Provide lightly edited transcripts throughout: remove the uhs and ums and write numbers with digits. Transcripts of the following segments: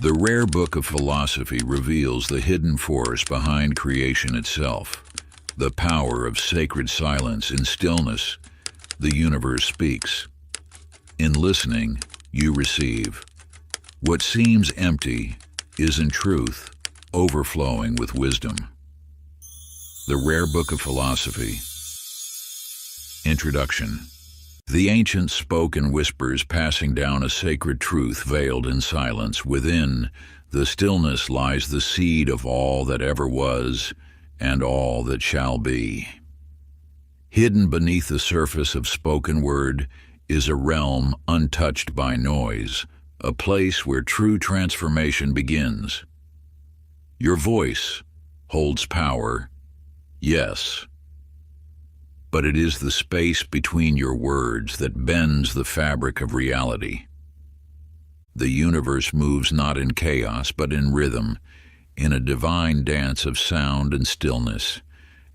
The rare book of philosophy reveals the hidden force behind creation itself, the power of sacred silence. In stillness, the universe speaks. In listening, you receive. What seems empty is in truth overflowing with wisdom. The rare book of philosophy. Introduction. The ancients spoke in whispers, passing down a sacred truth veiled in silence. Within the stillness lies the seed of all that ever was and all that shall be. Hidden beneath the surface of spoken word is a realm untouched by noise, a place where true transformation begins. Your voice holds power, yes, but it is the space between your words that bends the fabric of reality. The universe moves not in chaos, but in rhythm, in a divine dance of sound and stillness.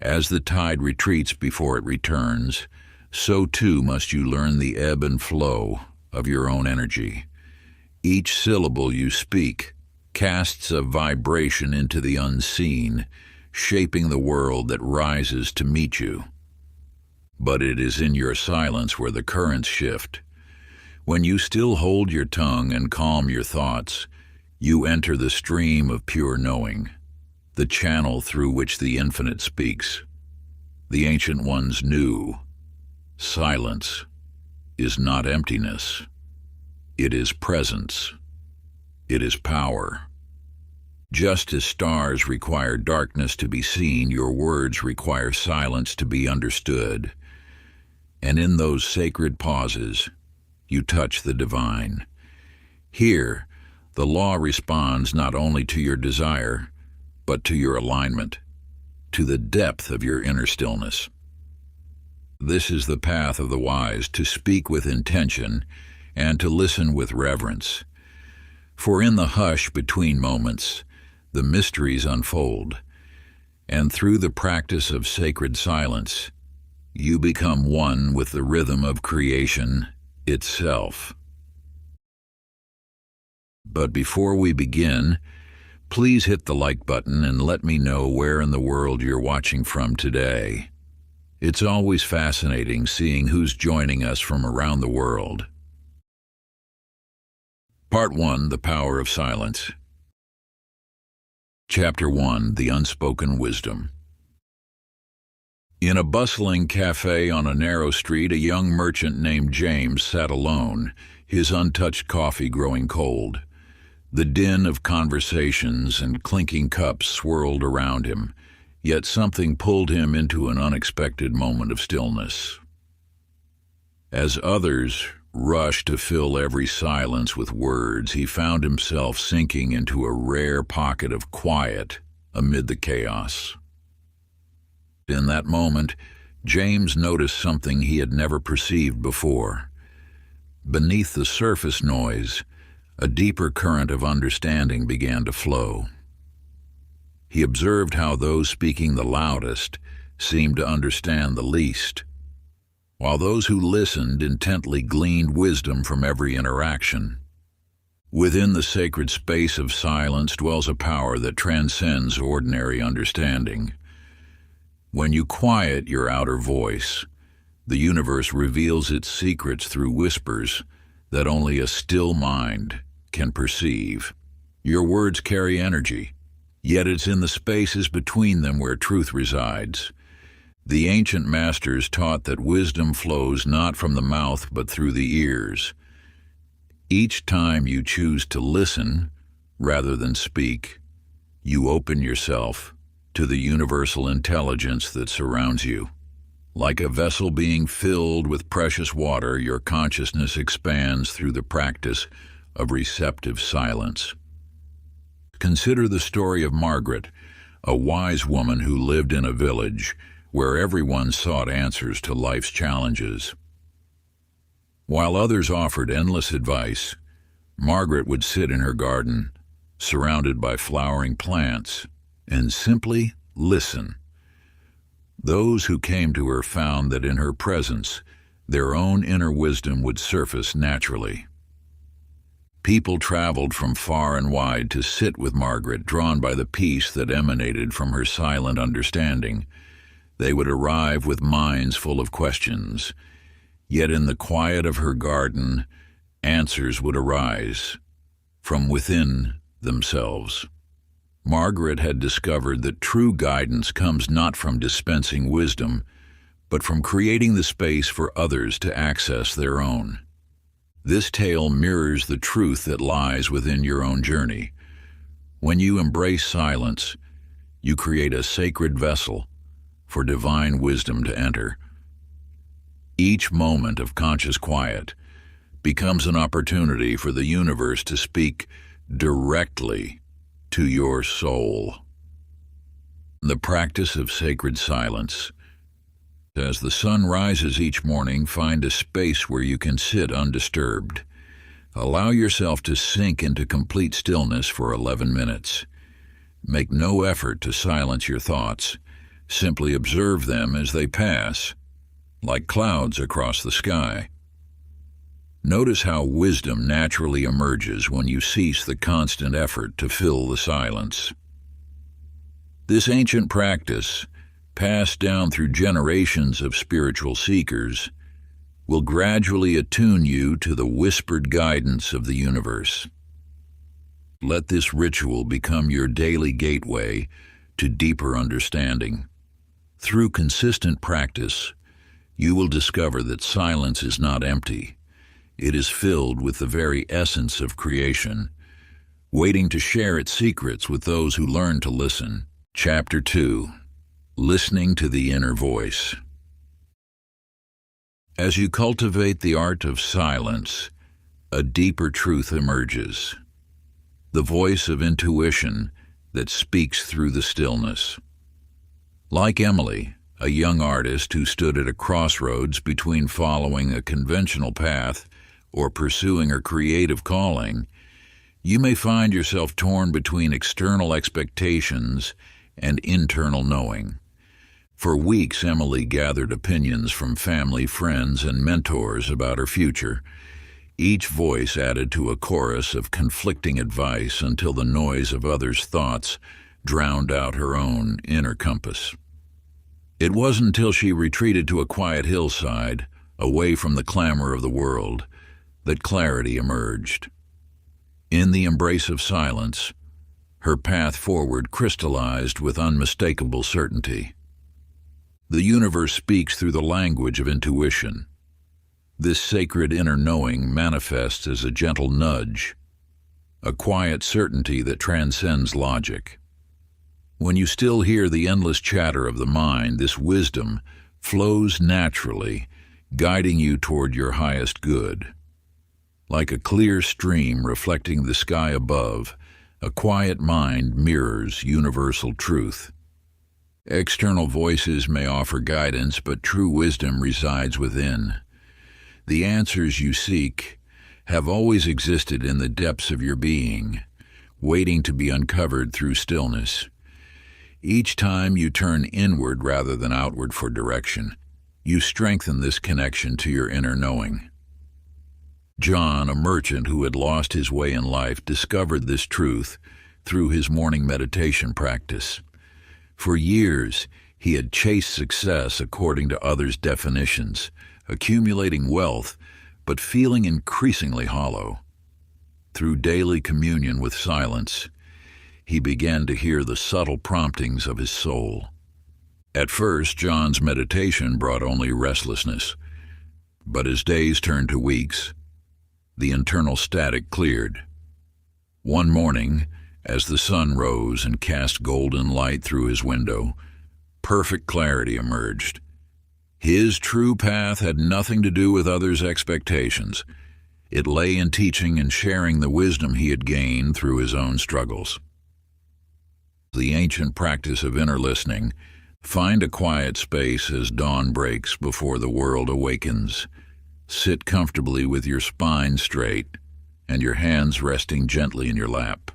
As the tide retreats before it returns, so too must you learn the ebb and flow of your own energy. Each syllable you speak casts a vibration into the unseen, shaping the world that rises to meet you. But it is in your silence where the currents shift. When you still hold your tongue and calm your thoughts, you enter the stream of pure knowing, the channel through which the infinite speaks. The ancient ones knew silence is not emptiness. It is presence. It is power. Just as stars require darkness to be seen, your words require silence to be understood. And in those sacred pauses, you touch the divine. Here, the law responds not only to your desire, but to your alignment, to the depth of your inner stillness. This is the path of the wise, to speak with intention and to listen with reverence. For in the hush between moments, the mysteries unfold, and through the practice of sacred silence, you become one with the rhythm of creation itself. But before we begin, please hit the like button and let me know where in the world you're watching from today. It's always fascinating seeing who's joining us from around the world. Part 1, The Power of Silence. Chapter 1, The Unspoken Wisdom. In a bustling cafe on a narrow street, a young merchant named James sat alone, his untouched coffee growing cold. The din of conversations and clinking cups swirled around him, yet something pulled him into an unexpected moment of stillness. As others rushed to fill every silence with words, he found himself sinking into a rare pocket of quiet amid the chaos. In that moment, James noticed something he had never perceived before. Beneath the surface noise, a deeper current of understanding began to flow. He observed how those speaking the loudest seemed to understand the least, while those who listened intently gleaned wisdom from every interaction. Within the sacred space of silence dwells a power that transcends ordinary understanding. When you quiet your outer voice, the universe reveals its secrets through whispers that only a still mind can perceive. Your words carry energy, yet it's in the spaces between them where truth resides. The ancient masters taught that wisdom flows not from the mouth but through the ears. Each time you choose to listen rather than speak, you open yourself to the universal intelligence that surrounds you. Like a vessel being filled with precious water, your consciousness expands through the practice of receptive silence. Consider the story of Margaret, a wise woman who lived in a village where everyone sought answers to life's challenges. While others offered endless advice, Margaret would sit in her garden, surrounded by flowering plants, and simply listen. Those who came to her found that in her presence, their own inner wisdom would surface naturally. People traveled from far and wide to sit with Margaret, drawn by the peace that emanated from her silent understanding. They would arrive with minds full of questions, yet in the quiet of her garden, answers would arise from within themselves. Margaret had discovered that true guidance comes not from dispensing wisdom, but from creating the space for others to access their own. This tale mirrors the truth that lies within your own journey. When you embrace silence, you create a sacred vessel for divine wisdom to enter. Each moment of conscious quiet becomes an opportunity for the universe to speak directly to your soul. The practice of sacred silence. As the sun rises each morning, find a space where you can sit undisturbed. Allow yourself to sink into complete stillness for 11 minutes. Make no effort to silence your thoughts. Simply observe them as they pass, like clouds across the sky. Notice how wisdom naturally emerges when you cease the constant effort to fill the silence. This ancient practice, passed down through generations of spiritual seekers, will gradually attune you to the whispered guidance of the universe. Let this ritual become your daily gateway to deeper understanding. Through consistent practice, you will discover that silence is not empty. It is filled with the very essence of creation, waiting to share its secrets with those who learn to listen. Chapter 2. Listening to the Inner Voice. As you cultivate the art of silence, a deeper truth emerges. The voice of intuition that speaks through the stillness. Like Emily, a young artist who stood at a crossroads between following a conventional path or pursuing her creative calling, you may find yourself torn between external expectations and internal knowing. For weeks, Emily gathered opinions from family, friends, and mentors about her future. Each voice added to a chorus of conflicting advice until the noise of others' thoughts drowned out her own inner compass. It wasn't until she retreated to a quiet hillside, away from the clamor of the world, that clarity emerged. In the embrace of silence, her path forward crystallized with unmistakable certainty. The universe speaks through the language of intuition. This sacred inner knowing manifests as a gentle nudge, a quiet certainty that transcends logic. When you still hear the endless chatter of the mind, this wisdom flows naturally, guiding you toward your highest good. Like a clear stream reflecting the sky above, a quiet mind mirrors universal truth. External voices may offer guidance, but true wisdom resides within. The answers you seek have always existed in the depths of your being, waiting to be uncovered through stillness. Each time you turn inward rather than outward for direction, you strengthen this connection to your inner knowing. John, a merchant who had lost his way in life, discovered this truth through his morning meditation practice. For years, he had chased success according to others' definitions, accumulating wealth, but feeling increasingly hollow. Through daily communion with silence, he began to hear the subtle promptings of his soul. At first, John's meditation brought only restlessness, but as days turned to weeks, the internal static cleared. One morning, as the sun rose and cast golden light through his window, perfect clarity emerged. His true path had nothing to do with others' expectations. It lay in teaching and sharing the wisdom he had gained through his own struggles. The ancient practice of inner listening. Find a quiet space as dawn breaks before the world awakens. Sit comfortably with your spine straight and your hands resting gently in your lap.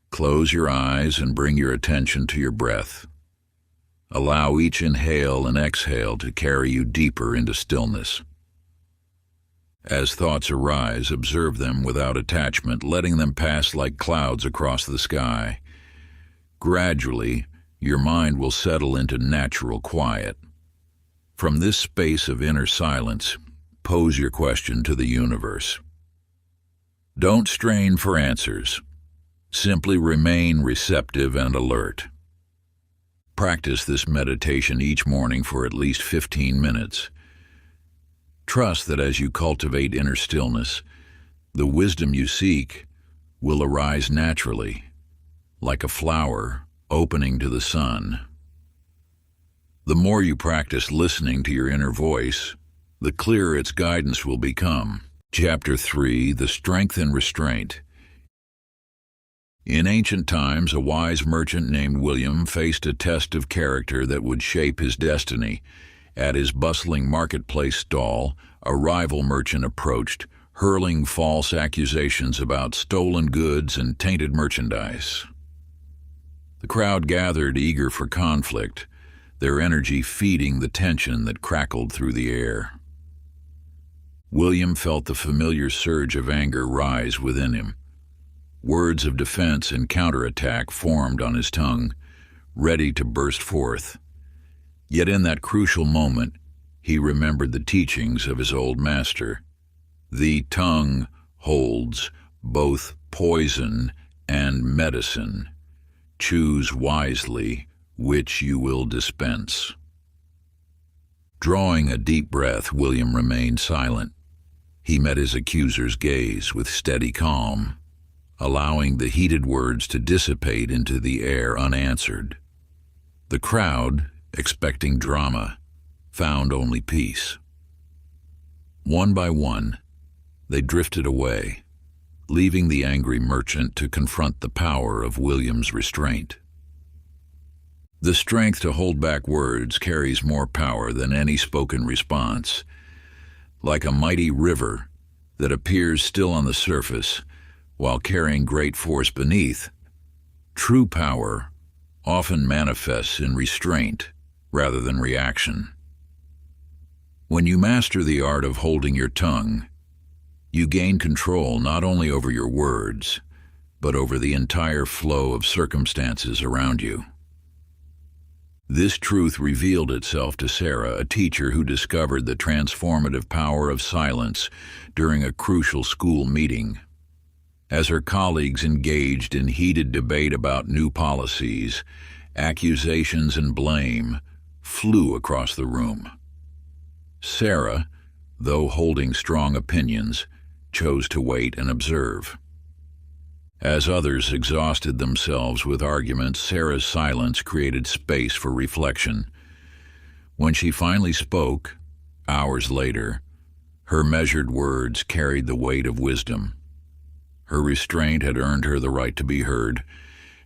Close your eyes and bring your attention to your breath. Allow each inhale and exhale to carry you deeper into stillness. As thoughts arise, observe them without attachment, letting them pass like clouds across the sky. Gradually, your mind will settle into natural quiet. From this space of inner silence, pose your question to the universe. Don't strain for answers. Simply remain receptive and alert. Practice this meditation each morning for at least 15 minutes. Trust that as you cultivate inner stillness, the wisdom you seek will arise naturally, like a flower opening to the sun. The more you practice listening to your inner voice, the clearer its guidance will become. Chapter 3: The Strength and Restraint. In ancient times, a wise merchant named William faced a test of character that would shape his destiny. At his bustling marketplace stall, a rival merchant approached, hurling false accusations about stolen goods and tainted merchandise. The crowd gathered, eager for conflict, their energy feeding the tension that crackled through the air. William felt the familiar surge of anger rise within him. Words of defense and counterattack formed on his tongue, ready to burst forth. Yet in that crucial moment, he remembered the teachings of his old master. The tongue holds both poison and medicine. Choose wisely which you will dispense. Drawing a deep breath, William remained silent. He met his accuser's gaze with steady calm, allowing the heated words to dissipate into the air unanswered. The crowd, expecting drama, found only peace. One by one, they drifted away, leaving the angry merchant to confront the power of William's restraint. The strength to hold back words carries more power than any spoken response. Like a mighty river that appears still on the surface while carrying great force beneath, true power often manifests in restraint rather than reaction. When you master the art of holding your tongue, you gain control not only over your words, but over the entire flow of circumstances around you. This truth revealed itself to Sarah, a teacher who discovered the transformative power of silence during a crucial school meeting. As her colleagues engaged in heated debate about new policies, accusations and blame flew across the room. Sarah, though holding strong opinions, chose to wait and observe. As others exhausted themselves with arguments, Sarah's silence created space for reflection. When she finally spoke, hours later, her measured words carried the weight of wisdom. Her restraint had earned her the right to be heard,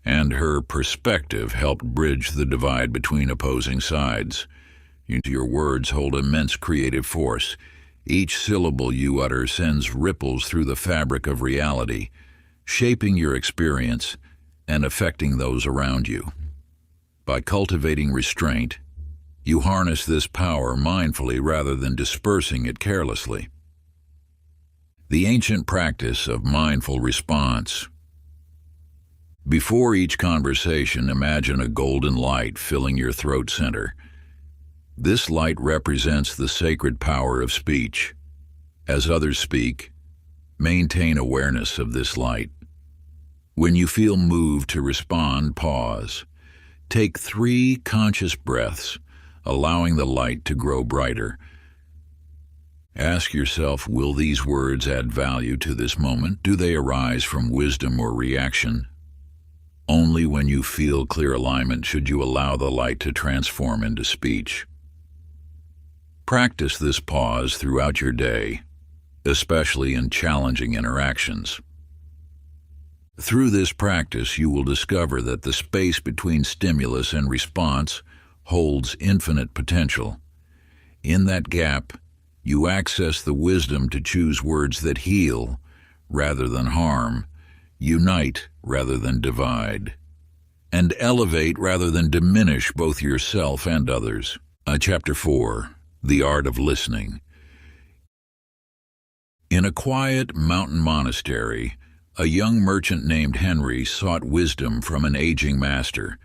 and her perspective helped bridge the divide between opposing sides. Your words hold immense creative force. Each syllable you utter sends ripples through the fabric of reality, shaping your experience and affecting those around you. By cultivating restraint, you harness this power mindfully rather than dispersing it carelessly. The ancient practice of mindful response. Before each conversation, imagine a golden light filling your throat center. This light represents the sacred power of speech. As others speak, maintain awareness of this light. When you feel moved to respond, pause. Take 3 conscious breaths, allowing the light to grow brighter. Ask yourself, will these words add value to this moment? Do they arise from wisdom or reaction? Only when you feel clear alignment should you allow the light to transform into speech. Practice this pause throughout your day, especially in challenging interactions. Through this practice, you will discover that the space between stimulus and response holds infinite potential. In that gap, you access the wisdom to choose words that heal rather than harm, unite rather than divide, and elevate rather than diminish both yourself and others. Chapter 4: The Art of Listening. In a quiet mountain monastery, a young merchant named Henry sought wisdom from an aging master.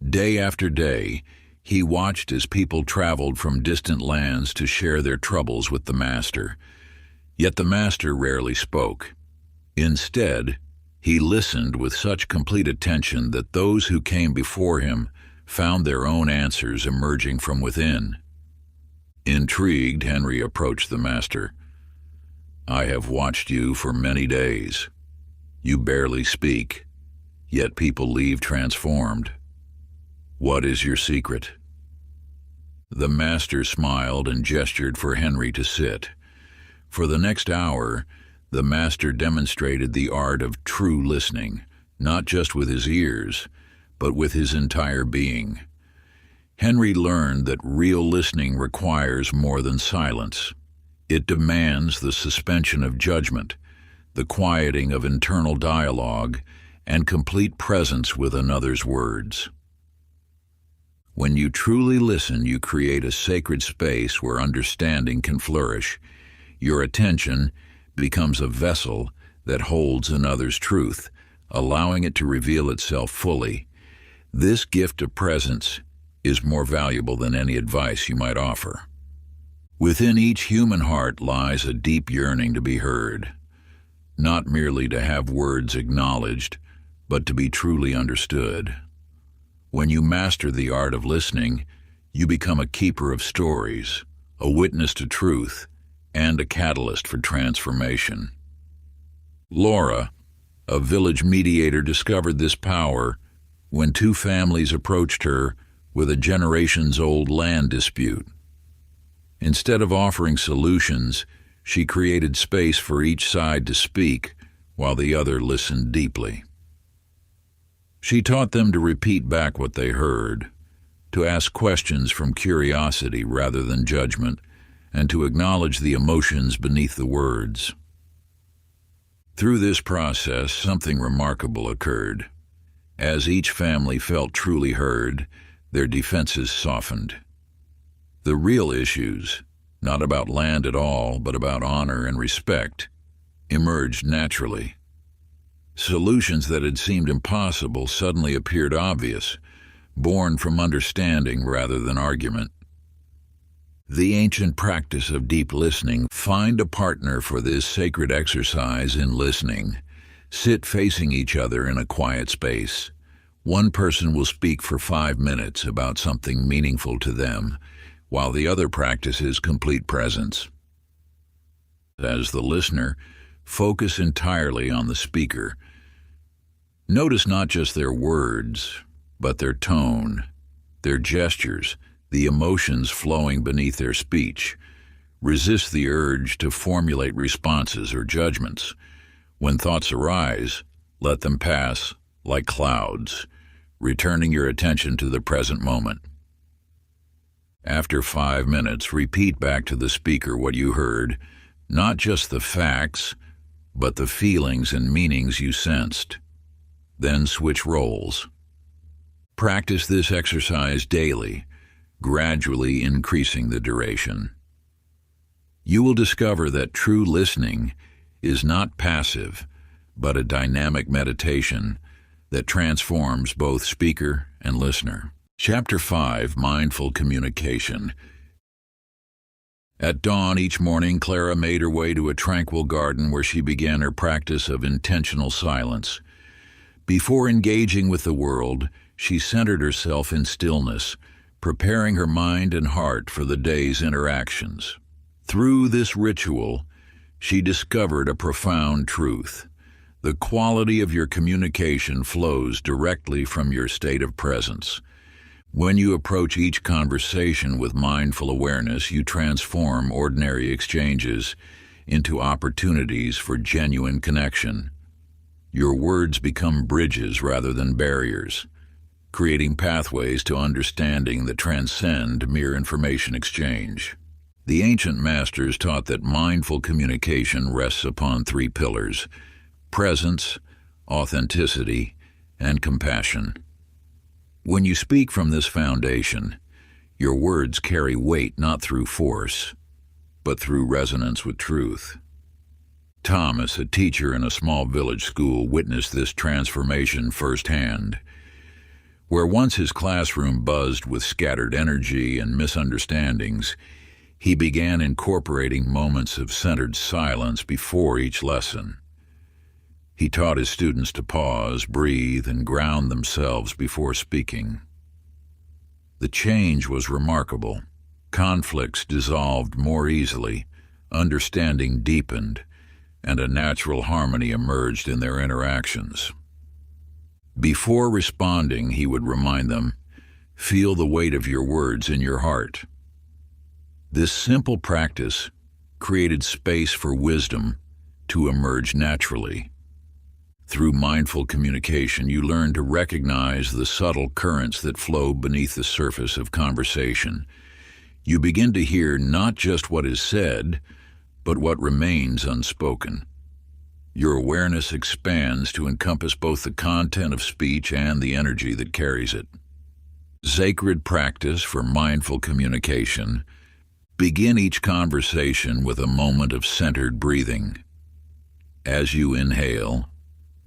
Day after day, he watched as people traveled from distant lands to share their troubles with the master. Yet the master rarely spoke. Instead, he listened with such complete attention that those who came before him found their own answers emerging from within. Intrigued, Henry approached the master. "I have watched you for many days. You barely speak, yet people leave transformed. What is your secret?" The master smiled and gestured for Henry to sit. For the next hour, the master demonstrated the art of true listening, not just with his ears, but with his entire being. Henry learned that real listening requires more than silence. It demands the suspension of judgment, the quieting of internal dialogue, and complete presence with another's words. When you truly listen, you create a sacred space where understanding can flourish. Your attention becomes a vessel that holds another's truth, allowing it to reveal itself fully. This gift of presence is more valuable than any advice you might offer. Within each human heart lies a deep yearning to be heard, not merely to have words acknowledged, but to be truly understood. When you master the art of listening, you become a keeper of stories, a witness to truth, and a catalyst for transformation. Laura, a village mediator, discovered this power when two families approached her with a generations-old land dispute. Instead of offering solutions, she created space for each side to speak while the other listened deeply. She taught them to repeat back what they heard, to ask questions from curiosity rather than judgment, and to acknowledge the emotions beneath the words. Through this process, something remarkable occurred. As each family felt truly heard, their defenses softened. The real issues, not about land at all, but about honor and respect, emerged naturally. Solutions that had seemed impossible suddenly appeared obvious, born from understanding rather than argument. The ancient practice of deep listening. Find a partner for this sacred exercise in listening. Sit facing each other in a quiet space. One person will speak for 5 minutes about something meaningful to them, while the other practices complete presence. As the listener, focus entirely on the speaker. Notice not just their words, but their tone, their gestures, the emotions flowing beneath their speech. Resist the urge to formulate responses or judgments. When thoughts arise, let them pass like clouds, returning your attention to the present moment. After 5 minutes, repeat back to the speaker what you heard, not just the facts, but the feelings and meanings you sensed. Then switch roles. Practice this exercise daily, gradually increasing the duration. You will discover that true listening is not passive, but a dynamic meditation that transforms both speaker and listener. Chapter 5, Mindful Communication. At dawn each morning, Clara made her way to a tranquil garden where she began her practice of intentional silence. Before engaging with the world, she centered herself in stillness, preparing her mind and heart for the day's interactions. Through this ritual, she discovered a profound truth. The quality of your communication flows directly from your state of presence. When you approach each conversation with mindful awareness, you transform ordinary exchanges into opportunities for genuine connection. Your words become bridges rather than barriers, creating pathways to understanding that transcend mere information exchange. The ancient masters taught that mindful communication rests upon 3 pillars: presence, authenticity, and compassion. When you speak from this foundation, your words carry weight not through force, but through resonance with truth. Thomas, a teacher in a small village school, witnessed this transformation firsthand. Where once his classroom buzzed with scattered energy and misunderstandings, he began incorporating moments of centered silence before each lesson. He taught his students to pause, breathe, and ground themselves before speaking. The change was remarkable. Conflicts dissolved more easily, understanding deepened, and a natural harmony emerged in their interactions. Before responding, he would remind them, "Feel the weight of your words in your heart." This simple practice created space for wisdom to emerge naturally. Through mindful communication, you learn to recognize the subtle currents that flow beneath the surface of conversation. You begin to hear not just what is said, but what remains unspoken. Your awareness expands to encompass both the content of speech and the energy that carries it. Sacred practice for mindful communication. Begin each conversation with a moment of centered breathing. As you inhale,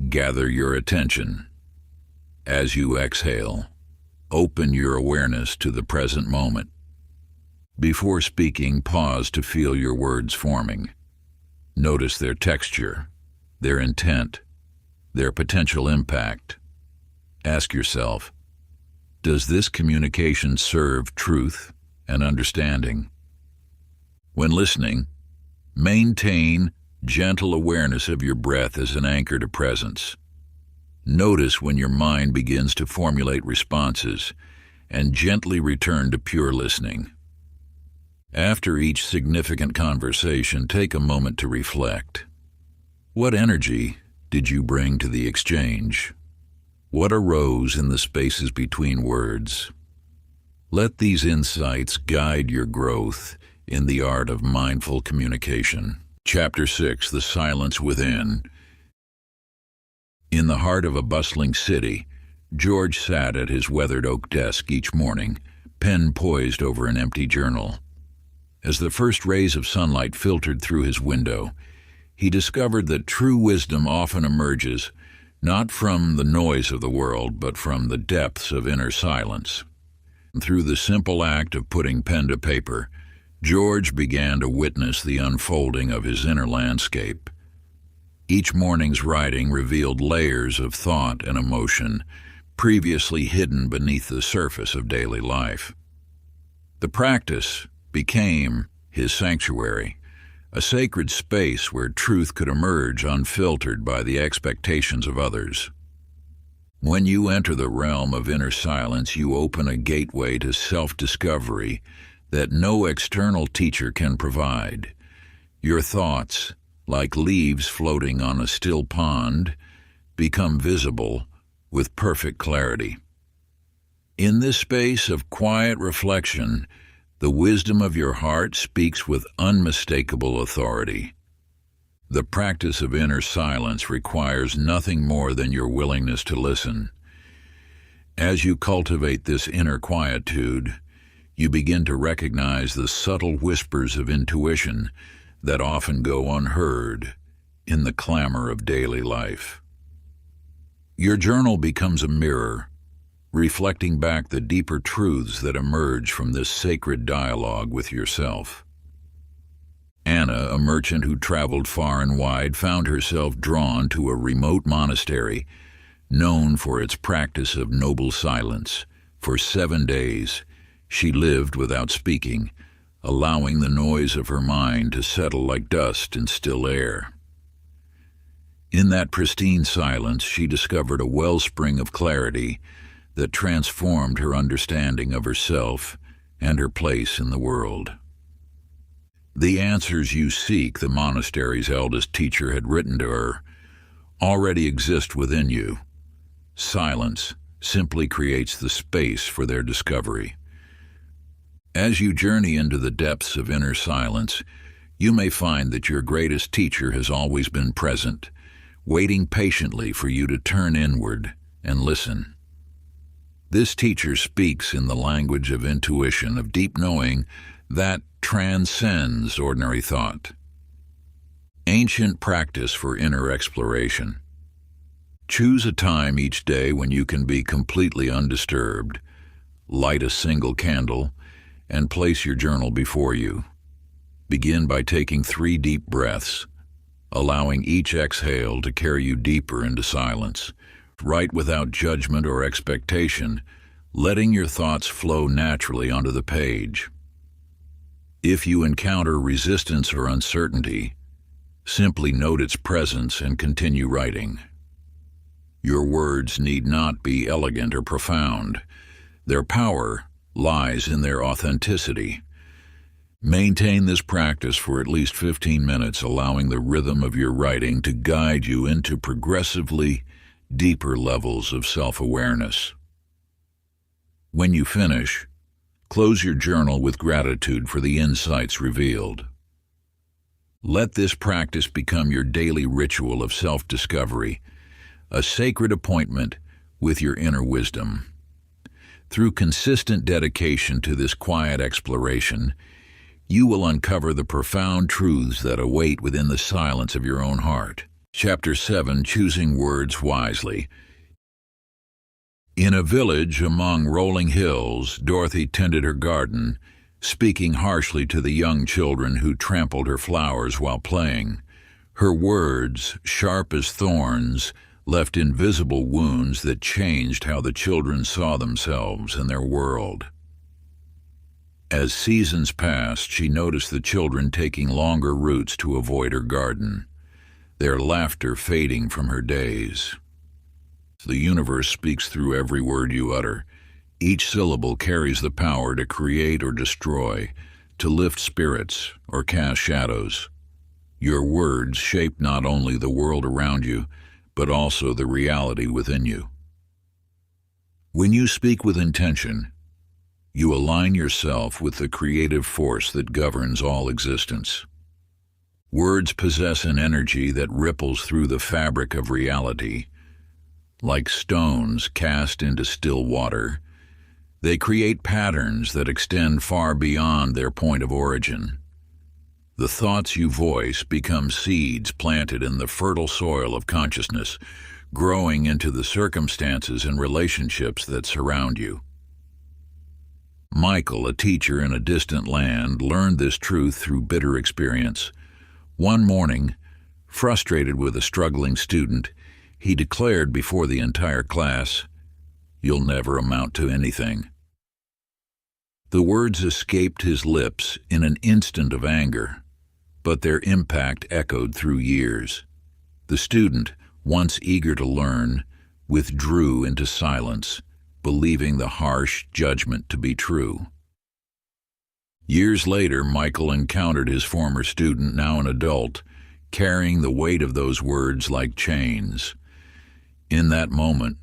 gather your attention. As you exhale, open your awareness to the present moment. Before speaking, pause to feel your words forming. Notice their texture, their intent, their potential impact. Ask yourself, does this communication serve truth and understanding? When listening, maintain gentle awareness of your breath as an anchor to presence. Notice when your mind begins to formulate responses, and gently return to pure listening. After each significant conversation, take a moment to reflect. What energy did you bring to the exchange? What arose in the spaces between words? Let these insights guide your growth in the art of mindful communication. Chapter 6, The Silence Within. In the heart of a bustling city, George sat at his weathered oak desk each morning, pen poised over an empty journal. As the first rays of sunlight filtered through his window, he discovered that true wisdom often emerges not from the noise of the world, but from the depths of inner silence. Through the simple act of putting pen to paper, George began to witness the unfolding of his inner landscape. Each morning's writing revealed layers of thought and emotion previously hidden beneath the surface of daily life. The practice became his sanctuary, a sacred space where truth could emerge unfiltered by the expectations of others. When you enter the realm of inner silence, you open a gateway to self-discovery that no external teacher can provide. Your thoughts, like leaves floating on a still pond, become visible with perfect clarity. In this space of quiet reflection, the wisdom of your heart speaks with unmistakable authority. The practice of inner silence requires nothing more than your willingness to listen. As you cultivate this inner quietude, you begin to recognize the subtle whispers of intuition that often go unheard in the clamor of daily life. Your journal becomes a mirror, reflecting back the deeper truths that emerge from this sacred dialogue with yourself. Anna, a merchant who traveled far and wide, found herself drawn to a remote monastery known for its practice of noble silence. For 7 days, she lived without speaking, allowing the noise of her mind to settle like dust in still air. In that pristine silence, she discovered a wellspring of clarity that transformed her understanding of herself and her place in the world. The answers you seek, the monastery's eldest teacher had written to her, already exist within you. Silence simply creates the space for their discovery. As you journey into the depths of inner silence, you may find that your greatest teacher has always been present, waiting patiently for you to turn inward and listen. This teacher speaks in the language of intuition, of deep knowing that transcends ordinary thought. Ancient practice for inner exploration. Choose a time each day when you can be completely undisturbed. Light a single candle and place your journal before you. Begin by taking 3 deep breaths, allowing each exhale to carry you deeper into silence. Write without judgment or expectation, letting your thoughts flow naturally onto the page. If you encounter resistance or uncertainty, simply note its presence and continue writing. Your words need not be elegant or profound. Their power lies in their authenticity. Maintain this practice for at least 15 minutes, allowing the rhythm of your writing to guide you into progressively deeper levels of self-awareness. When you finish, close your journal with gratitude for the insights revealed. Let this practice become your daily ritual of self-discovery, a sacred appointment with your inner wisdom. Through consistent dedication to this quiet exploration, you will uncover the profound truths that await within the silence of your own heart. Chapter 7: Choosing Words Wisely. In a village among rolling hills, Dorothy tended her garden, speaking harshly to the young children who trampled her flowers while playing. Her words, sharp as thorns, left invisible wounds that changed how the children saw themselves and their world. As seasons passed, she noticed the children taking longer routes to avoid her garden, their laughter fading from her days. The universe speaks through every word you utter. Each syllable carries the power to create or destroy, to lift spirits or cast shadows. Your words shape not only the world around you, but also the reality within you. When you speak with intention, you align yourself with the creative force that governs all existence. Words possess an energy that ripples through the fabric of reality. Like stones cast into still water, they create patterns that extend far beyond their point of origin. The thoughts you voice become seeds planted in the fertile soil of consciousness, growing into the circumstances and relationships that surround you. Michael, a teacher in a distant land, learned this truth through bitter experience. One morning, frustrated with a struggling student, he declared before the entire class, "You'll never amount to anything." The words escaped his lips in an instant of anger, but their impact echoed through years. The student, once eager to learn, withdrew into silence, believing the harsh judgment to be true. Years later, Michael encountered his former student, now an adult, carrying the weight of those words like chains. In that moment,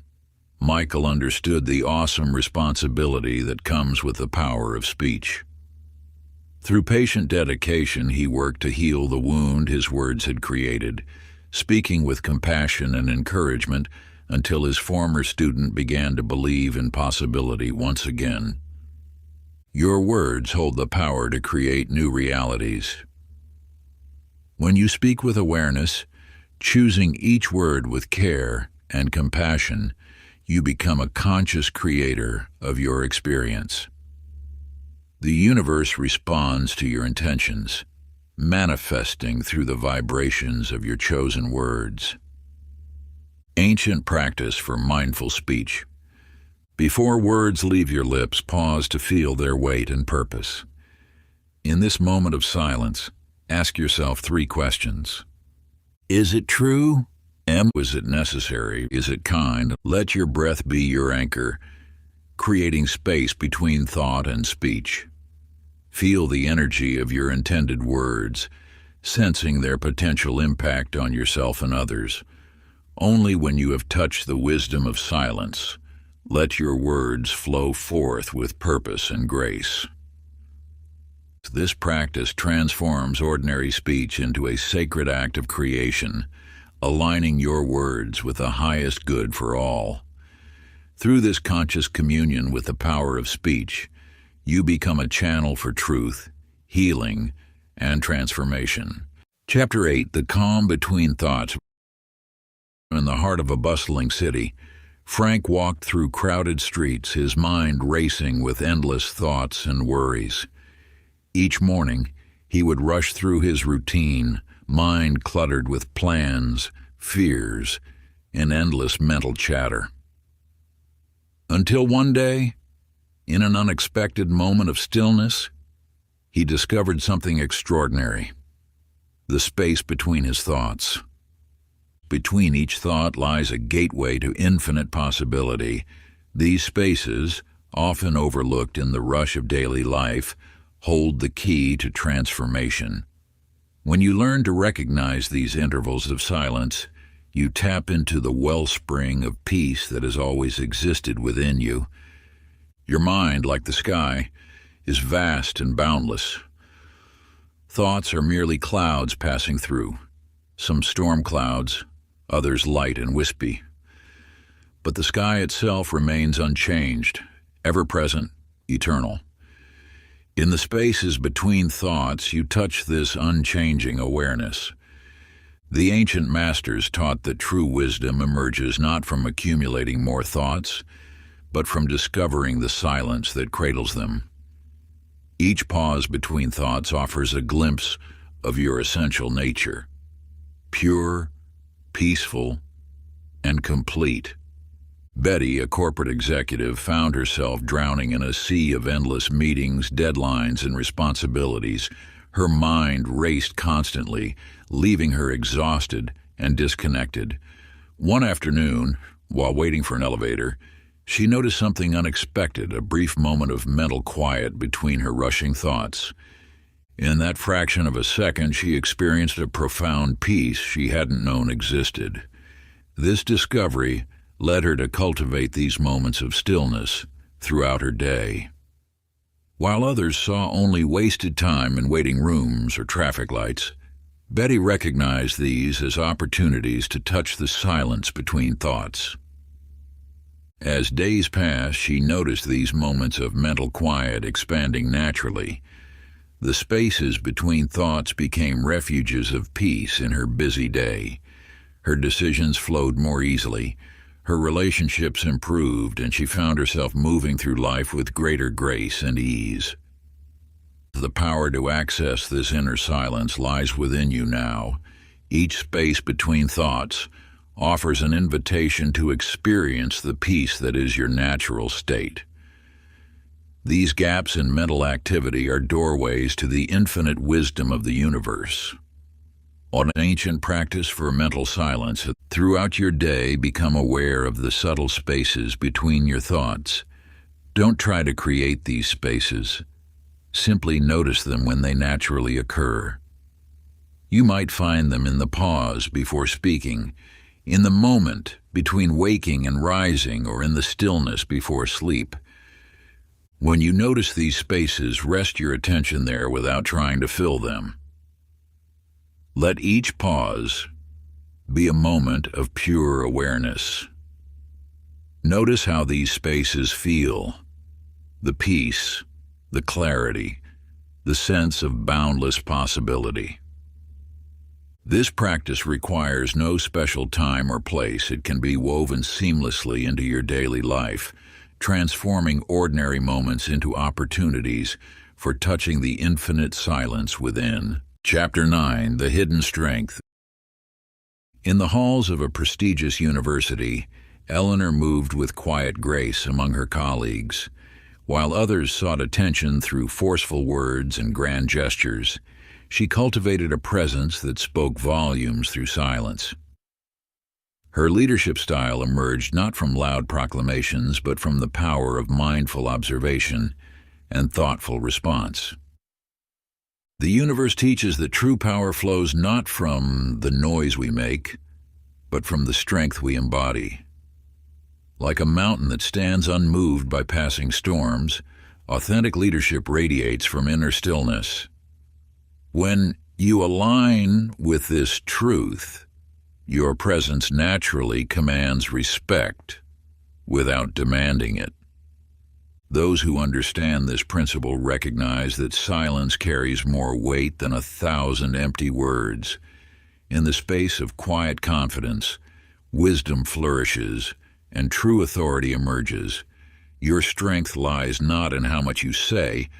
Michael understood the awesome responsibility that comes with the power of speech. Through patient dedication, he worked to heal the wound his words had created, speaking with compassion and encouragement until his former student began to believe in possibility once again. Your words hold the power to create new realities. When you speak with awareness, choosing each word with care and compassion, you become a conscious creator of your experience. The universe responds to your intentions, manifesting through the vibrations of your chosen words. Ancient practice for mindful speech. Before words leave your lips, pause to feel their weight and purpose. In this moment of silence, ask yourself 3 questions. Is it true? Is it necessary? Is it kind? Let your breath be your anchor, creating space between thought and speech. Feel the energy of your intended words, sensing their potential impact on yourself and others. Only when you have touched the wisdom of silence, let your words flow forth with purpose and grace. This practice transforms ordinary speech into a sacred act of creation, aligning your words with the highest good for all. Through this conscious communion with the power of speech, you become a channel for truth, healing, and transformation. Chapter 8: The Calm Between Thoughts. In the heart of a bustling city, Frank walked through crowded streets, his mind racing with endless thoughts and worries. Each morning, he would rush through his routine, mind cluttered with plans, fears, and endless mental chatter. Until one day, in an unexpected moment of stillness, he discovered something extraordinary: the space between his thoughts. Between each thought lies a gateway to infinite possibility. These spaces, often overlooked in the rush of daily life, hold the key to transformation. When you learn to recognize these intervals of silence, you tap into the wellspring of peace that has always existed within you. Your mind, like the sky, is vast and boundless. Thoughts are merely clouds passing through, some storm clouds, others light and wispy. But the sky itself remains unchanged, ever-present, eternal. In the spaces between thoughts, you touch this unchanging awareness. The ancient masters taught that true wisdom emerges not from accumulating more thoughts, but from discovering the silence that cradles them. Each pause between thoughts offers a glimpse of your essential nature, pure, peaceful, and complete. Betty, a corporate executive, found herself drowning in a sea of endless meetings, deadlines, and responsibilities. Her mind raced constantly, leaving her exhausted and disconnected. One afternoon, while waiting for an elevator, she noticed something unexpected, a brief moment of mental quiet between her rushing thoughts. In that fraction of a second, she experienced a profound peace she hadn't known existed. This discovery led her to cultivate these moments of stillness throughout her day. While others saw only wasted time in waiting rooms or traffic lights, Betty recognized these as opportunities to touch the silence between thoughts. As days passed, she noticed these moments of mental quiet expanding naturally. The spaces between thoughts became refuges of peace in her busy day. Her decisions flowed more easily, her relationships improved, and she found herself moving through life with greater grace and ease. The power to access this inner silence lies within you now. Each space between thoughts offers an invitation to experience the peace that is your natural state. These gaps in mental activity are doorways to the infinite wisdom of the universe. An ancient practice for mental silence. Throughout your day, become aware of the subtle spaces between your thoughts. Don't try to create these spaces. Simply notice them when they naturally occur. You might find them in the pause before speaking, in the moment between waking and rising, or in the stillness before sleep. When you notice these spaces, rest your attention there without trying to fill them. Let each pause be a moment of pure awareness. Notice how these spaces feel: the peace, the clarity, the sense of boundless possibility. This practice requires no special time or place. It can be woven seamlessly into your daily life, transforming ordinary moments into opportunities for touching the infinite silence within. Chapter 9: The Hidden Strength. In the halls of a prestigious university, Eleanor moved with quiet grace among her colleagues. While others sought attention through forceful words and grand gestures, she cultivated a presence that spoke volumes through silence. Her leadership style emerged not from loud proclamations, but from the power of mindful observation and thoughtful response. The universe teaches that true power flows not from the noise we make, but from the strength we embody. Like a mountain that stands unmoved by passing storms, authentic leadership radiates from inner stillness. When you align with this truth, your presence naturally commands respect without demanding it. Those who understand this principle recognize that silence carries more weight than 1,000 empty words. In the space of quiet confidence, wisdom flourishes, and true authority emerges. Your strength lies not in how much you say,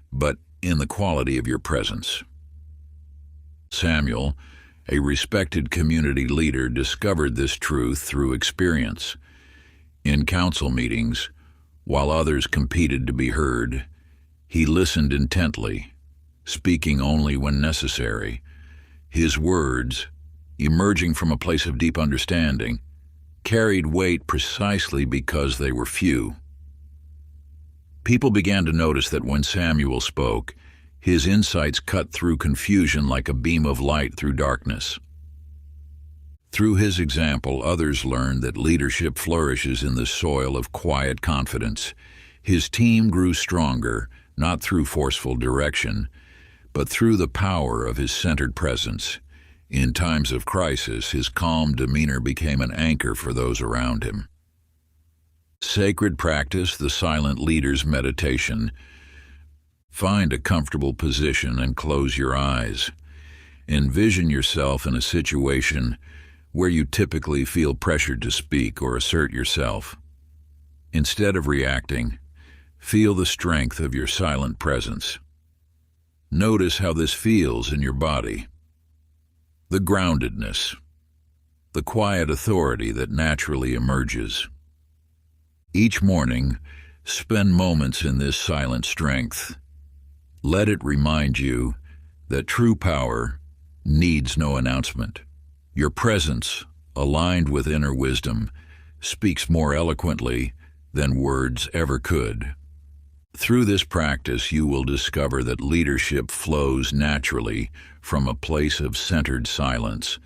but in the quality of your presence. Samuel, a respected community leader, discovered this truth through experience. In council meetings, while others competed to be heard, he listened intently, speaking only when necessary. His words, emerging from a place of deep understanding, carried weight precisely because they were few. People began to notice that when Samuel spoke, his insights cut through confusion like a beam of light through darkness. Through his example, others learned that leadership flourishes in the soil of quiet confidence. His team grew stronger, not through forceful direction, but through the power of his centered presence. In times of crisis, his calm demeanor became an anchor for those around him. Sacred practice, the silent leader's meditation. Find a comfortable position and close your eyes. Envision yourself in a situation where you typically feel pressured to speak or assert yourself. Instead of reacting, feel the strength of your silent presence. Notice how this feels in your body. The groundedness, the quiet authority that naturally emerges. Each morning, spend moments in this silent strength. Let it remind you that true power needs no announcement. Your presence, aligned with inner wisdom, speaks more eloquently than words ever could. Through this practice, you will discover that leadership flows naturally from a place of centered silence.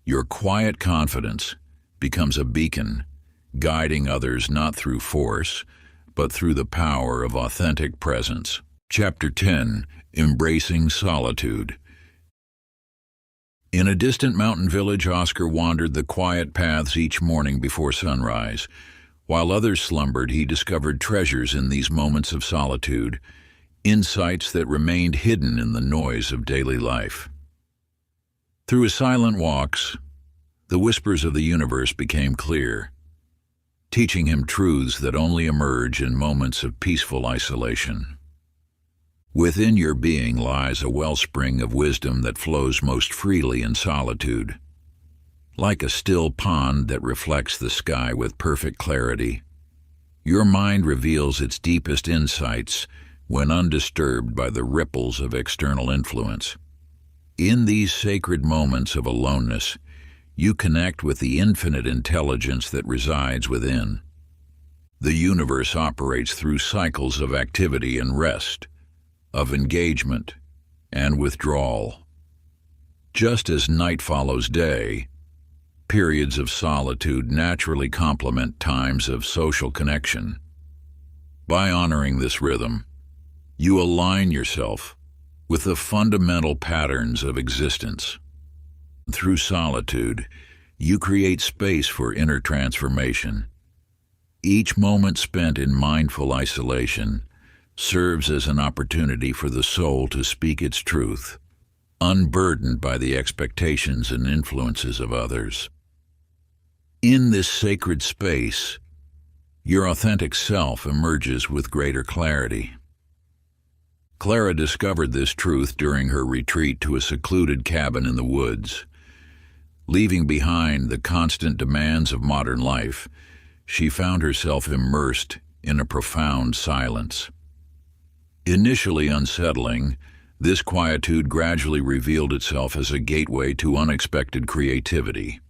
Your quiet confidence becomes a beacon, guiding others not through force, but through the power of authentic presence. Chapter 10, Embracing Solitude. In a distant mountain village, Oscar wandered the quiet paths each morning before sunrise. While others slumbered, he discovered treasures in these moments of solitude, insights that remained hidden in the noise of daily life. Through his silent walks, the whispers of the universe became clear, teaching him truths that only emerge in moments of peaceful isolation. Within your being lies a wellspring of wisdom that flows most freely in solitude. Like a still pond that reflects the sky with perfect clarity, your mind reveals its deepest insights when undisturbed by the ripples of external influence. In these sacred moments of aloneness, you connect with the infinite intelligence that resides within. The universe operates through cycles of activity and rest, of engagement and withdrawal. Just as night follows day, periods of solitude naturally complement times of social connection. By honoring this rhythm, you align yourself with the fundamental patterns of existence. Through solitude, you create space for inner transformation. Each moment spent in mindful isolation serves as an opportunity for the soul to speak its truth, unburdened by the expectations and influences of others. In this sacred space, your authentic self emerges with greater clarity. Clara discovered this truth during her retreat to a secluded cabin in the woods. Leaving behind the constant demands of modern life, she found herself immersed in a profound silence. Initially unsettling, this quietude gradually revealed itself as a gateway to unexpected creativity.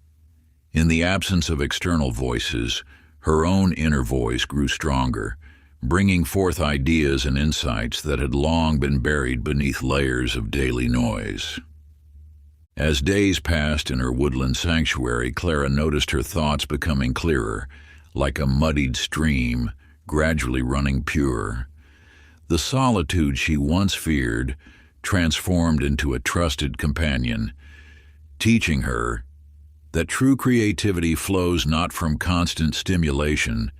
In the absence of external voices, her own inner voice grew stronger, bringing forth ideas and insights that had long been buried beneath layers of daily noise. As days passed in her woodland sanctuary, Clara noticed her thoughts becoming clearer, like a muddied stream, gradually running pure. The solitude she once feared transformed into a trusted companion, teaching her that true creativity flows not from constant stimulation,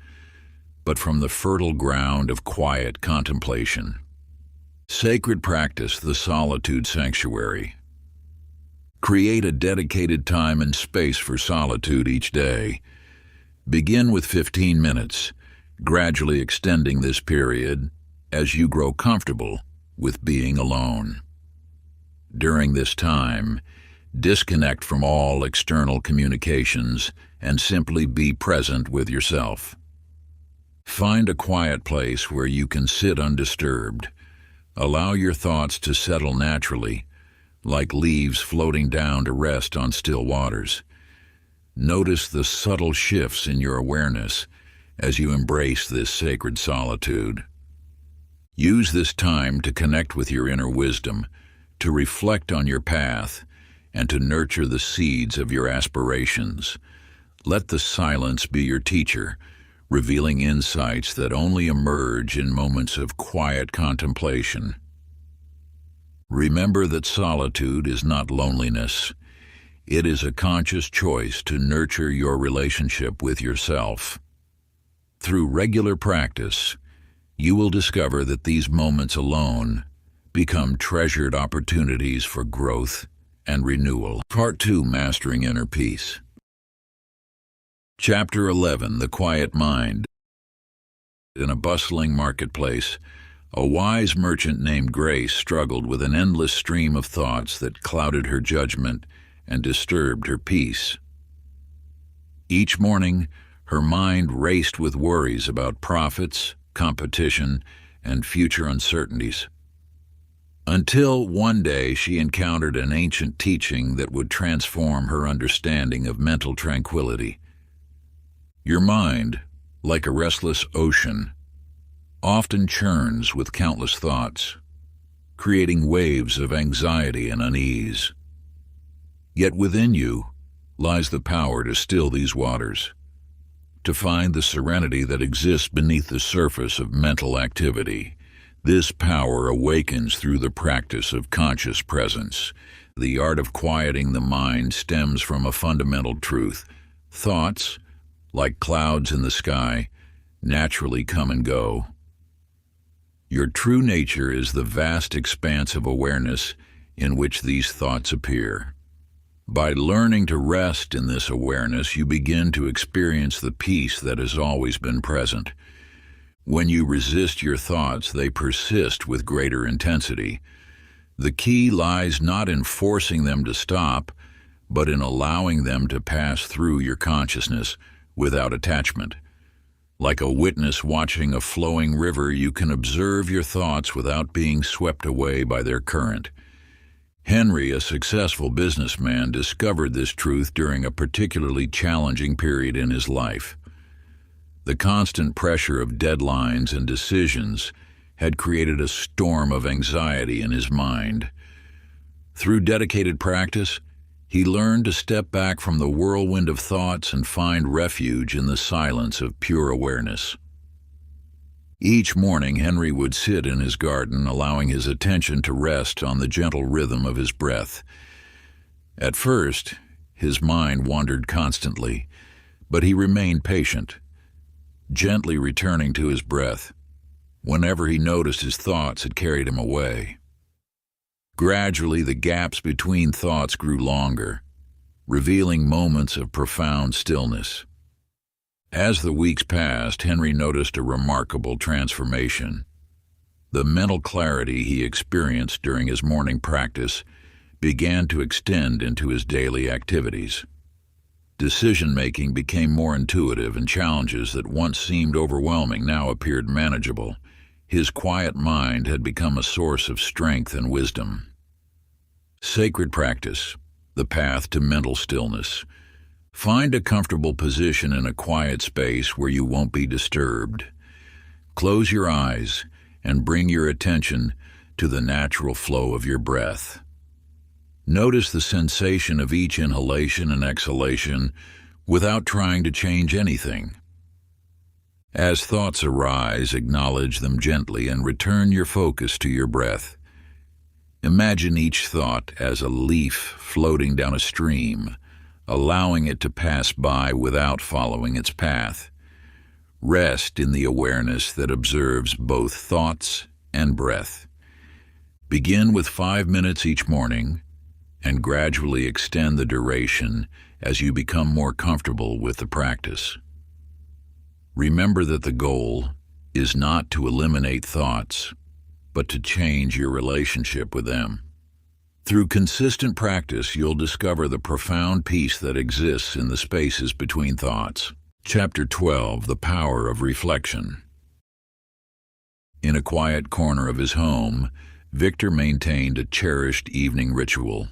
but from the fertile ground of quiet contemplation. Sacred practice, the solitude sanctuary. Create a dedicated time and space for solitude each day. Begin with 15 minutes, gradually extending this period as you grow comfortable with being alone. During this time, disconnect from all external communications and simply be present with yourself. Find a quiet place where you can sit undisturbed. Allow your thoughts to settle naturally, like leaves floating down to rest on still waters. Notice the subtle shifts in your awareness as you embrace this sacred solitude. Use this time to connect with your inner wisdom, to reflect on your path, and to nurture the seeds of your aspirations. Let the silence be your teacher, revealing insights that only emerge in moments of quiet contemplation. Remember that solitude is not loneliness. It is a conscious choice to nurture your relationship with yourself. Through regular practice, you will discover that these moments alone become treasured opportunities for growth and renewal. Part 2, Mastering Inner Peace. Chapter 11, The Quiet Mind. In a bustling marketplace, a wise merchant named Grace struggled with an endless stream of thoughts that clouded her judgment and disturbed her peace. Each morning, her mind raced with worries about profits, competition, and future uncertainties. Until one day she encountered an ancient teaching that would transform her understanding of mental tranquility. Your mind, like a restless ocean, often churns with countless thoughts, creating waves of anxiety and unease. Yet within you lies the power to still these waters, to find the serenity that exists beneath the surface of mental activity. This power awakens through the practice of conscious presence. The art of quieting the mind stems from a fundamental truth. Thoughts, like clouds in the sky, naturally come and go. Your true nature is the vast expanse of awareness in which these thoughts appear. By learning to rest in this awareness, you begin to experience the peace that has always been present. When you resist your thoughts, they persist with greater intensity. The key lies not in forcing them to stop, but in allowing them to pass through your consciousness without attachment. Like a witness watching a flowing river, you can observe your thoughts without being swept away by their current. Henry, a successful businessman, discovered this truth during a particularly challenging period in his life. The constant pressure of deadlines and decisions had created a storm of anxiety in his mind. Through dedicated practice, he learned to step back from the whirlwind of thoughts and find refuge in the silence of pure awareness. Each morning, Henry would sit in his garden, allowing his attention to rest on the gentle rhythm of his breath. At first, his mind wandered constantly, but he remained patient, gently returning to his breath whenever he noticed his thoughts had carried him away. Gradually, the gaps between thoughts grew longer, revealing moments of profound stillness. As the weeks passed, Henry noticed a remarkable transformation. The mental clarity he experienced during his morning practice began to extend into his daily activities. Decision-making became more intuitive, and challenges that once seemed overwhelming now appeared manageable. His quiet mind had become a source of strength and wisdom. Sacred practice, the path to mental stillness. Find a comfortable position in a quiet space where you won't be disturbed. Close your eyes and bring your attention to the natural flow of your breath. Notice the sensation of each inhalation and exhalation without trying to change anything. As thoughts arise, acknowledge them gently and return your focus to your breath. Imagine each thought as a leaf floating down a stream, allowing it to pass by without following its path. Rest in the awareness that observes both thoughts and breath. Begin with 5 minutes each morning and gradually extend the duration as you become more comfortable with the practice. Remember that the goal is not to eliminate thoughts, but to change your relationship with them. Through consistent practice, you'll discover the profound peace that exists in the spaces between thoughts. Chapter 12: The Power of Reflection. In a quiet corner of his home, Victor maintained a cherished evening ritual.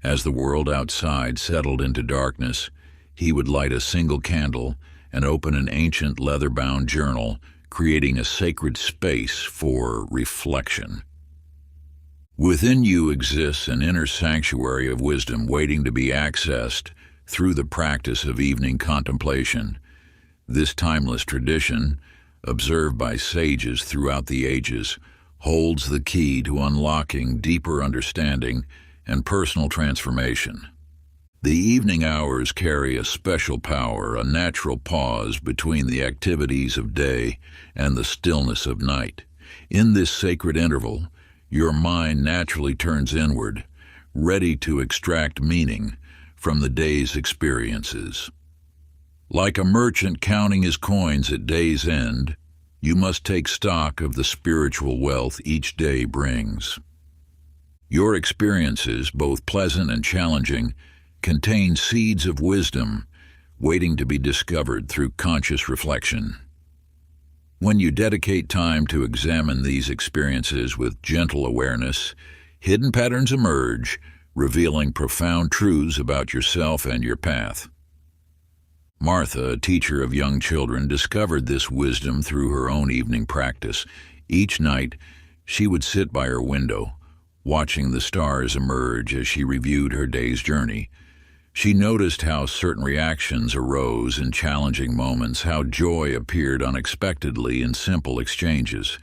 As the world outside settled into darkness, he would light a single candle and open an ancient leather-bound journal, creating a sacred space for reflection. Within you exists an inner sanctuary of wisdom waiting to be accessed through the practice of evening contemplation. This timeless tradition, observed by sages throughout the ages, holds the key to unlocking deeper understanding and personal transformation. The evening hours carry a special power, a natural pause between the activities of day and the stillness of night. In this sacred interval, your mind naturally turns inward, ready to extract meaning from the day's experiences. Like a merchant counting his coins at day's end, you must take stock of the spiritual wealth each day brings. Your experiences, both pleasant and challenging, contain seeds of wisdom waiting to be discovered through conscious reflection. When you dedicate time to examine these experiences with gentle awareness, hidden patterns emerge, revealing profound truths about yourself and your path. Martha, a teacher of young children, discovered this wisdom through her own evening practice. Each night, she would sit by her window, watching the stars emerge as she reviewed her day's journey. She noticed how certain reactions arose in challenging moments, how joy appeared unexpectedly in simple exchanges.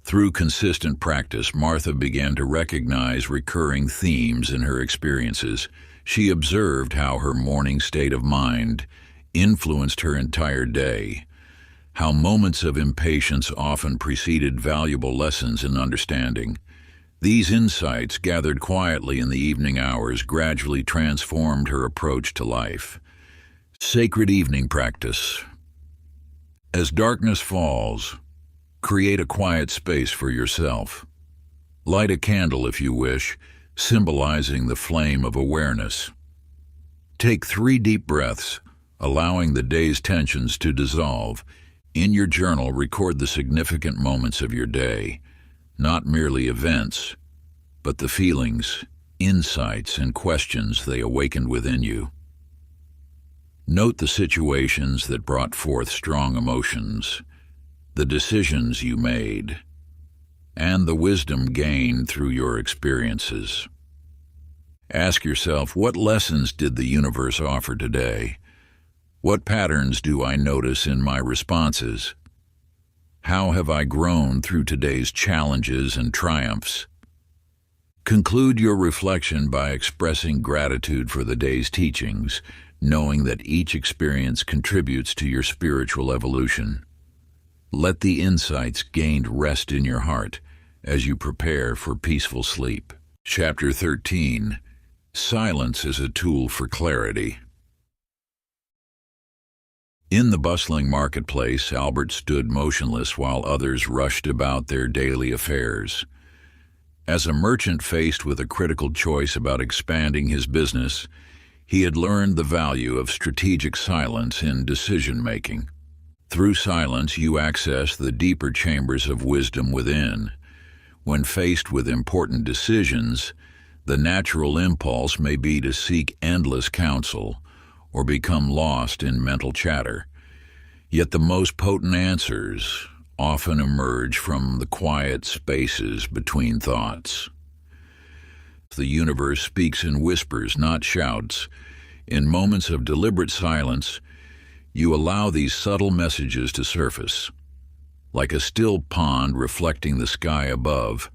Through consistent practice, Martha began to recognize recurring themes in her experiences. She observed how her morning state of mind influenced her entire day, how moments of impatience often preceded valuable lessons in understanding. These insights, gathered quietly in the evening hours, gradually transformed her approach to life. Sacred evening practice. As darkness falls, create a quiet space for yourself. Light a candle if you wish, symbolizing the flame of awareness. Take 3 deep breaths, allowing the day's tensions to dissolve. In your journal, record the significant moments of your day. Not merely events, but the feelings, insights, and questions they awakened within you. Note the situations that brought forth strong emotions, the decisions you made, and the wisdom gained through your experiences. Ask yourself, what lessons did the universe offer today? What patterns do I notice in my responses? How have I grown through today's challenges and triumphs? Conclude your reflection by expressing gratitude for the day's teachings, knowing that each experience contributes to your spiritual evolution. Let the insights gained rest in your heart as you prepare for peaceful sleep. Chapter 13: Silence as a Tool for Clarity. In the bustling marketplace, Albert stood motionless while others rushed about their daily affairs. As a merchant faced with a critical choice about expanding his business, he had learned the value of strategic silence in decision-making. Through silence, you access the deeper chambers of wisdom within. When faced with important decisions, the natural impulse may be to seek endless counsel or become lost in mental chatter. Yet the most potent answers often emerge from the quiet spaces between thoughts. The universe speaks in whispers, not shouts. In moments of deliberate silence, you allow these subtle messages to surface. Like a still pond reflecting the sky above,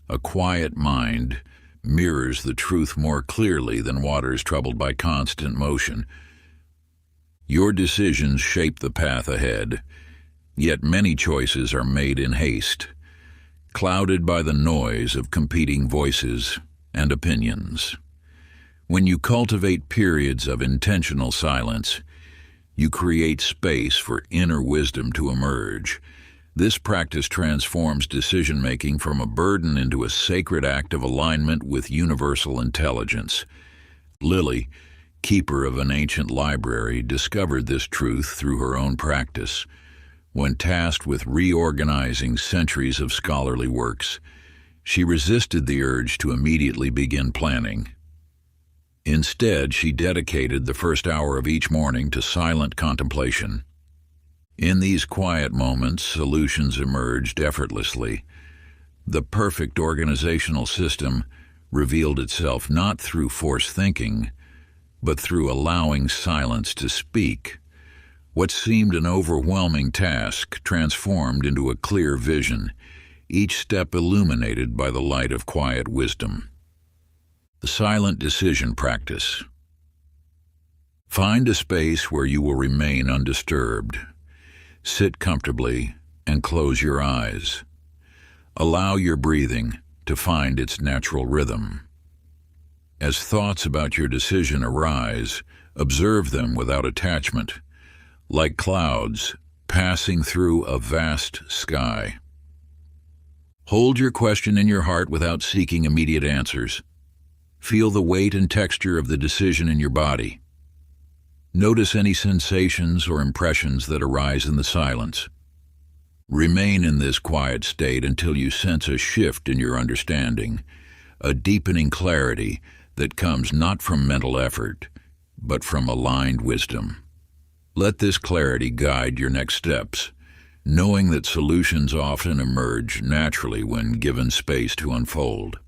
a quiet mind mirrors the truth more clearly than waters troubled by constant motion. Your decisions shape the path ahead, yet many choices are made in haste, clouded by the noise of competing voices and opinions. When you cultivate periods of intentional silence, you create space for inner wisdom to emerge. This practice transforms decision-making from a burden into a sacred act of alignment with universal intelligence. Lily, keeper of an ancient library, discovered this truth through her own practice. When tasked with reorganizing centuries of scholarly works, she resisted the urge to immediately begin planning. Instead, she dedicated the first hour of each morning to silent contemplation. In these quiet moments, solutions emerged effortlessly. The perfect organizational system revealed itself not through forced thinking, but through allowing silence to speak. What seemed an overwhelming task transformed into a clear vision, each step illuminated by the light of quiet wisdom. The silent decision practice. Find a space where you will remain undisturbed. Sit comfortably and close your eyes. Allow your breathing to find its natural rhythm. As thoughts about your decision arise, observe them without attachment, like clouds passing through a vast sky. Hold your question in your heart without seeking immediate answers. Feel the weight and texture of the decision in your body. Notice any sensations or impressions that arise in the silence. Remain in this quiet state until you sense a shift in your understanding, a deepening clarity that comes not from mental effort, but from aligned wisdom. Let this clarity guide your next steps, knowing that solutions often emerge naturally when given space to unfold.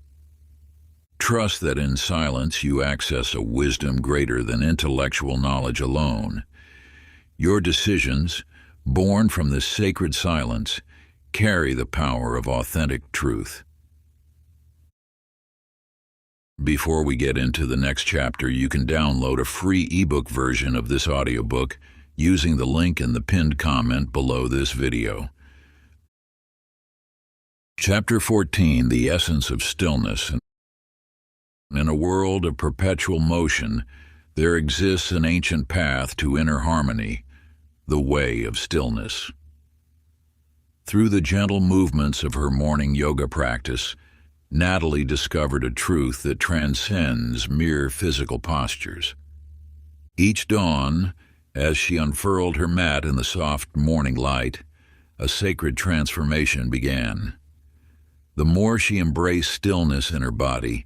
Trust that in silence you access a wisdom greater than intellectual knowledge alone. Your decisions, born from this sacred silence, carry the power of authentic truth. Before we get into the next chapter, you can download a free ebook version of this audiobook using the link in the pinned comment below this video. Chapter 14, The Essence of Stillness. In a world of perpetual motion, there exists an ancient path to inner harmony, the way of stillness. Through the gentle movements of her morning yoga practice, Natalie discovered a truth that transcends mere physical postures. Each dawn, as she unfurled her mat in the soft morning light, a sacred transformation began. The more she embraced stillness in her body,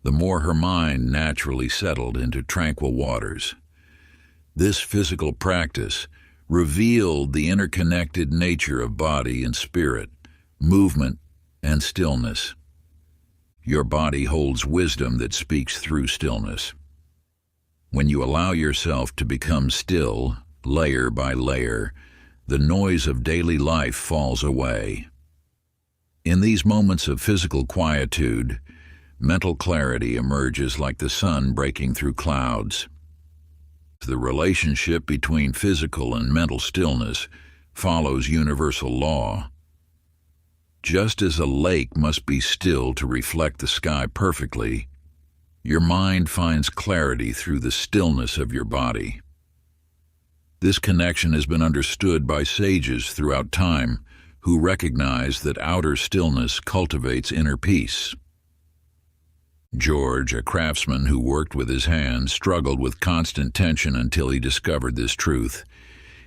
the more her mind naturally settled into tranquil waters. This physical practice revealed the interconnected nature of body and spirit, movement and stillness. Your body holds wisdom that speaks through stillness. When you allow yourself to become still, layer by layer, the noise of daily life falls away. In these moments of physical quietude, mental clarity emerges like the sun breaking through clouds. The relationship between physical and mental stillness follows universal law. Just as a lake must be still to reflect the sky perfectly, your mind finds clarity through the stillness of your body. This connection has been understood by sages throughout time who recognize that outer stillness cultivates inner peace. George, a craftsman who worked with his hands, struggled with constant tension until he discovered this truth.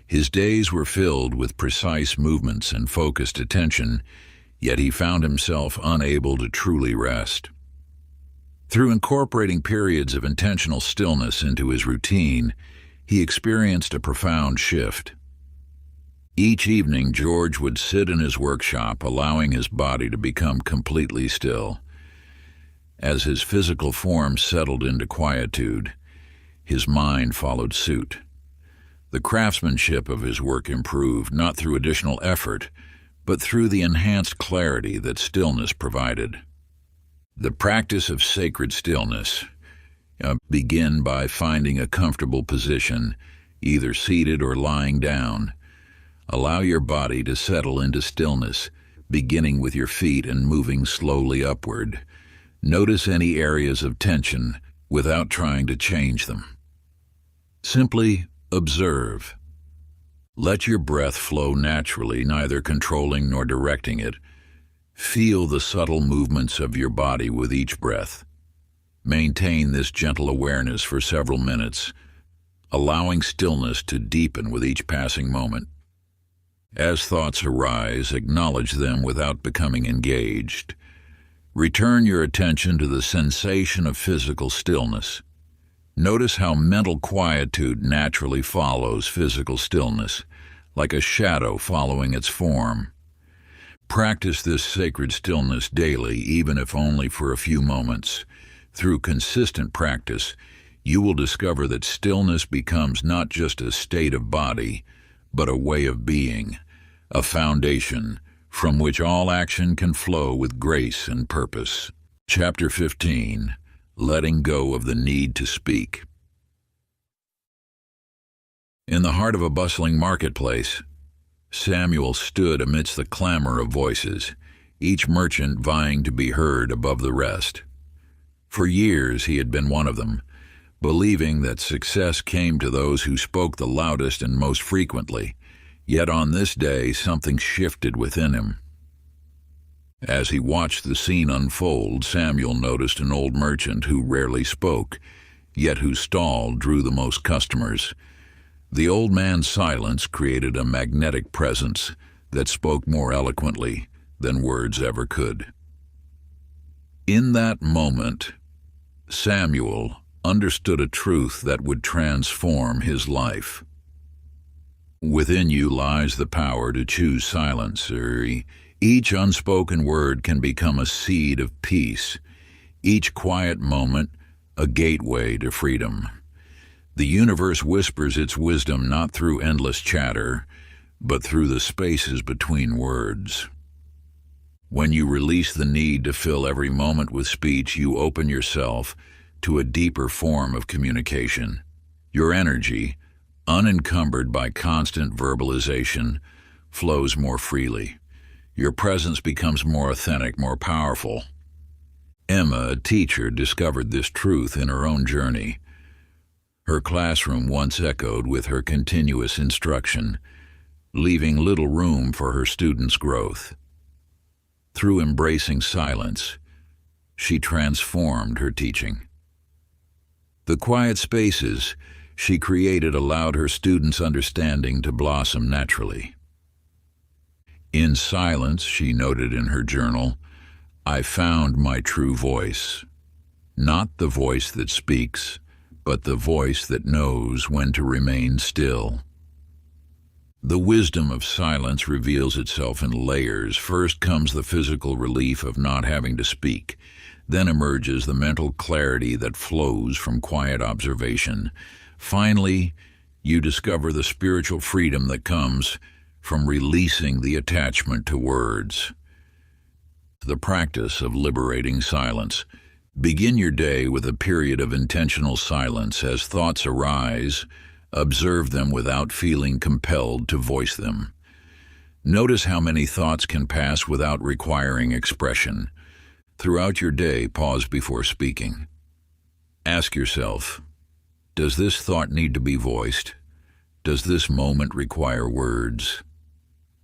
His days were filled with precise movements and focused attention, yet he found himself unable to truly rest. Through incorporating periods of intentional stillness into his routine, he experienced a profound shift. Each evening, George would sit in his workshop, allowing his body to become completely still. As his physical form settled into quietude, his mind followed suit. The craftsmanship of his work improved not through additional effort, but through the enhanced clarity that stillness provided. The practice of sacred stillness. Begin by finding a comfortable position, either seated or lying down. Allow your body to settle into stillness, beginning with your feet and moving slowly upward. Notice any areas of tension without trying to change them. Simply observe. Let your breath flow naturally, neither controlling nor directing it. Feel the subtle movements of your body with each breath. Maintain this gentle awareness for several minutes, allowing stillness to deepen with each passing moment. As thoughts arise, acknowledge them without becoming engaged. Return your attention to the sensation of physical stillness. Notice how mental quietude naturally follows physical stillness, like a shadow following its form. Practice this sacred stillness daily, even if only for a few moments. Through consistent practice, you will discover that stillness becomes not just a state of body, but a way of being, a foundation from which all action can flow with grace and purpose. Chapter 15. Letting go of the need to speak. In the heart of a bustling marketplace, Samuel stood amidst the clamor of voices, each merchant vying to be heard above the rest. For years he had been one of them, believing that success came to those who spoke the loudest and most frequently. Yet on this day something shifted within him. As he watched the scene unfold, Samuel noticed an old merchant who rarely spoke, yet whose stall drew the most customers. The old man's silence created a magnetic presence that spoke more eloquently than words ever could. In that moment, Samuel understood a truth that would transform his life. Within you lies the power to choose silence. Each unspoken word can become a seed of peace, each quiet moment a gateway to freedom. The universe whispers its wisdom not through endless chatter, but through the spaces between words. When you release the need to fill every moment with speech, you open yourself to a deeper form of communication. Your energy, unencumbered by constant verbalization, flows more freely. Your presence becomes more authentic, more powerful. Emma, a teacher, discovered this truth in her own journey. Her classroom once echoed with her continuous instruction, leaving little room for her students' growth. Through embracing silence, she transformed her teaching. The quiet spaces she created allowed her students' understanding to blossom naturally. In silence, she noted in her journal, I found my true voice, not the voice that speaks, but the voice that knows when to remain still. The wisdom of silence reveals itself in layers. First comes the physical relief of not having to speak. Then emerges the mental clarity that flows from quiet observation. Finally, you discover the spiritual freedom that comes from releasing the attachment to words. The practice of liberating silence. Begin your day with a period of intentional silence. As thoughts arise, observe them without feeling compelled to voice them. Notice how many thoughts can pass without requiring expression. Throughout your day, pause before speaking. Ask yourself, does this thought need to be voiced? Does this moment require words?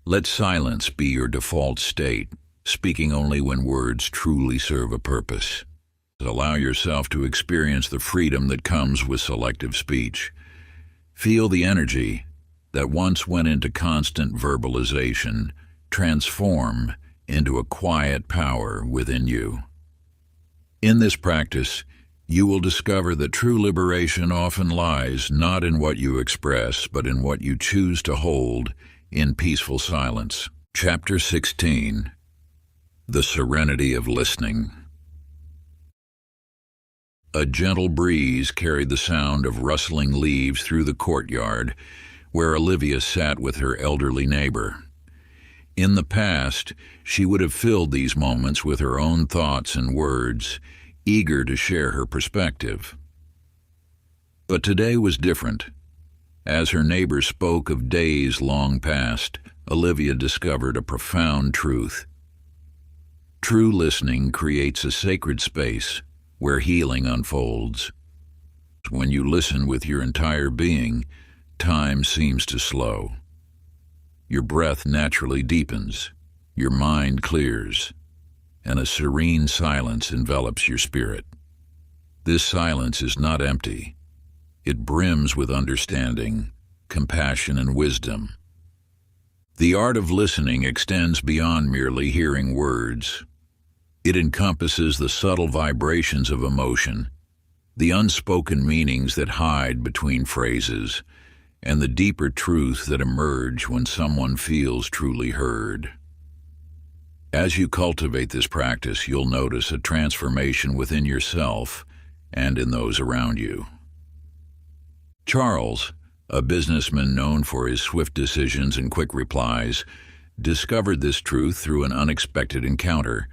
Let silence be your default state, speaking only when words truly serve a purpose. Allow yourself to experience the freedom that comes with selective speech. Feel the energy that once went into constant verbalization transform into a quiet power within you. In this practice, you will discover that true liberation often lies not in what you express, but in what you choose to hold in peaceful silence. Chapter 16. The Serenity of Listening. A gentle breeze carried the sound of rustling leaves through the courtyard, where Olivia sat with her elderly neighbor. In the past, she would have filled these moments with her own thoughts and words, eager to share her perspective. But today was different. As her neighbor spoke of days long past, Olivia discovered a profound truth. True listening creates a sacred space where healing unfolds. When you listen with your entire being, time seems to slow. Your breath naturally deepens, your mind clears, and a serene silence envelops your spirit. This silence is not empty. It brims with understanding, compassion, and wisdom. The art of listening extends beyond merely hearing words. It encompasses the subtle vibrations of emotion, the unspoken meanings that hide between phrases, and the deeper truths that emerge when someone feels truly heard. As you cultivate this practice, you'll notice a transformation within yourself and in those around you. Charles, a businessman known for his swift decisions and quick replies, discovered this truth through an unexpected encounter.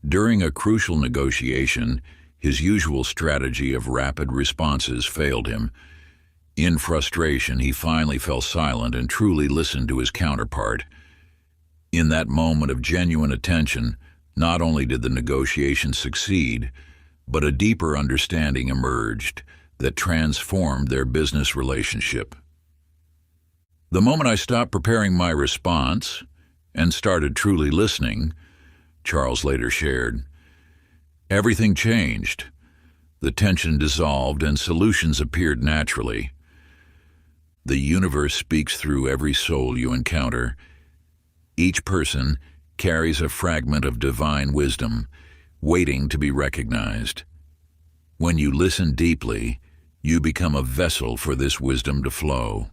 During a crucial negotiation, his usual strategy of rapid responses failed him. In frustration, he finally fell silent and truly listened to his counterpart. In that moment of genuine attention, not only did the negotiation succeed, but a deeper understanding emerged that transformed their business relationship. The moment I stopped preparing my response and started truly listening, Charles later shared, everything changed. The tension dissolved and solutions appeared naturally. The universe speaks through every soul you encounter. Each person carries a fragment of divine wisdom, waiting to be recognized. When you listen deeply, you become a vessel for this wisdom to flow.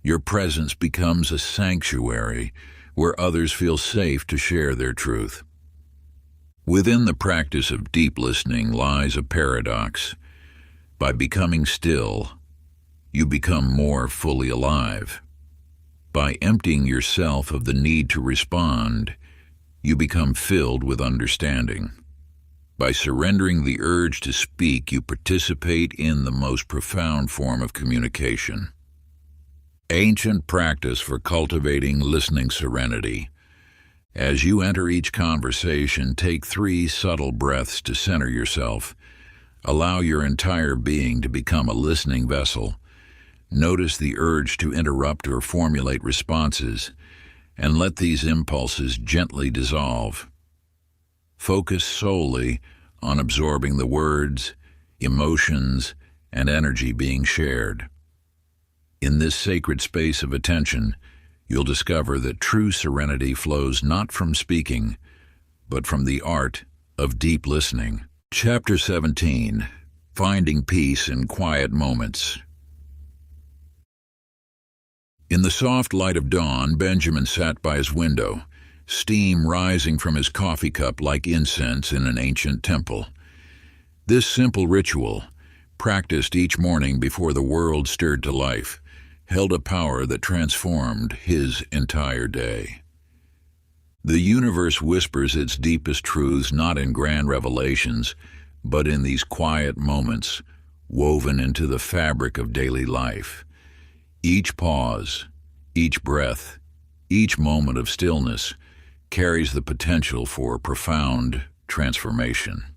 Your presence becomes a sanctuary where others feel safe to share their truth. Within the practice of deep listening lies a paradox. By becoming still, you become more fully alive. By emptying yourself of the need to respond, you become filled with understanding. By surrendering the urge to speak, you participate in the most profound form of communication. Ancient practice for cultivating listening serenity. As you enter each conversation, take 3 subtle breaths to center yourself. Allow your entire being to become a listening vessel. Notice the urge to interrupt or formulate responses, and let these impulses gently dissolve. Focus solely on absorbing the words, emotions, and energy being shared. In this sacred space of attention, you'll discover that true serenity flows not from speaking, but from the art of deep listening. Chapter 17. Finding Peace in Quiet Moments. In the soft light of dawn, Benjamin sat by his window, steam rising from his coffee cup like incense in an ancient temple. This simple ritual, practiced each morning before the world stirred to life, held a power that transformed his entire day. The universe whispers its deepest truths not in grand revelations, but in these quiet moments woven into the fabric of daily life. Each pause, each breath, each moment of stillness carries the potential for profound transformation.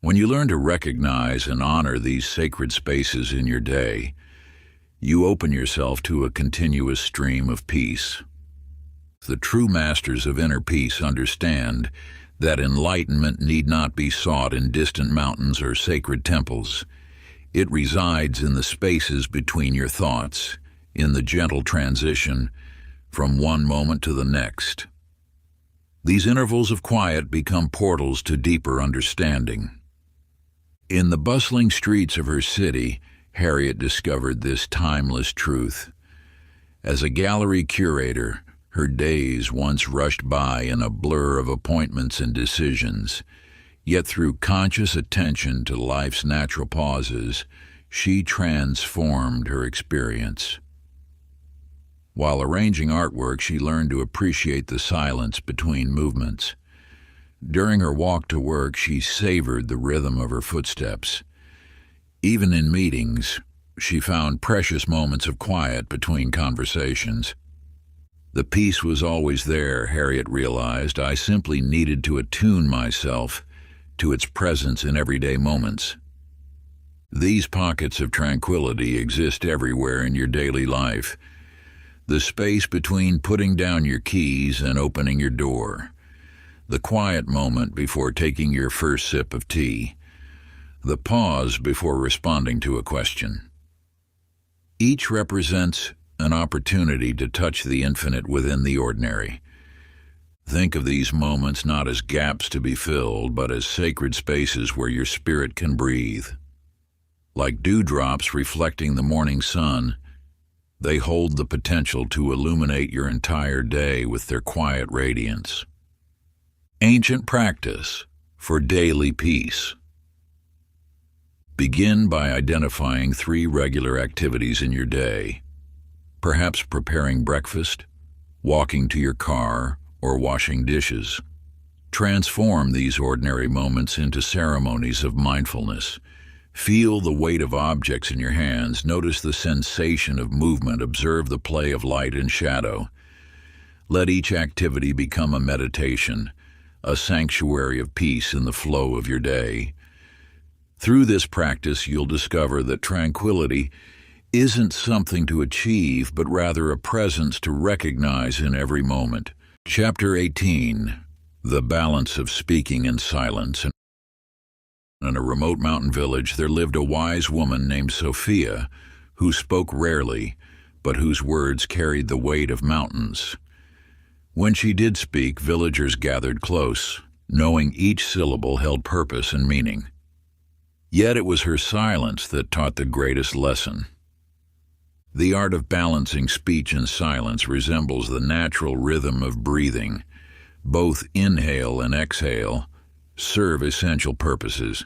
When you learn to recognize and honor these sacred spaces in your day, you open yourself to a continuous stream of peace. The true masters of inner peace understand that enlightenment need not be sought in distant mountains or sacred temples. It resides in the spaces between your thoughts, in the gentle transition from one moment to the next. These intervals of quiet become portals to deeper understanding. In the bustling streets of her city, Harriet discovered this timeless truth. As a gallery curator, her days once rushed by in a blur of appointments and decisions. Yet through conscious attention to life's natural pauses, she transformed her experience. While arranging artwork, she learned to appreciate the silence between movements. During her walk to work, she savored the rhythm of her footsteps. Even in meetings, she found precious moments of quiet between conversations. The peace was always there, Harriet realized. I simply needed to attune myself to its presence in everyday moments. These pockets of tranquility exist everywhere in your daily life. The space between putting down your keys and opening your door. The quiet moment before taking your first sip of tea. The pause before responding to a question. Each represents an opportunity to touch the infinite within the ordinary. Think of these moments not as gaps to be filled, but as sacred spaces where your spirit can breathe. Like dewdrops reflecting the morning sun, they hold the potential to illuminate your entire day with their quiet radiance. Ancient practice for daily peace. Begin by identifying 3 regular activities in your day. Perhaps preparing breakfast, walking to your car, or washing dishes. Transform these ordinary moments into ceremonies of mindfulness. Feel the weight of objects in your hands. Notice the sensation of movement. Observe the play of light and shadow. Let each activity become a meditation, a sanctuary of peace in the flow of your day. Through this practice, you'll discover that tranquility isn't something to achieve, but rather a presence to recognize in every moment. Chapter 18. The Balance of Speaking and Silence. In a remote mountain village, there lived a wise woman named Sophia, who spoke rarely, but whose words carried the weight of mountains. When she did speak, villagers gathered close, knowing each syllable held purpose and meaning. Yet it was her silence that taught the greatest lesson. The art of balancing speech and silence resembles the natural rhythm of breathing. Both inhale and exhale serve essential purposes.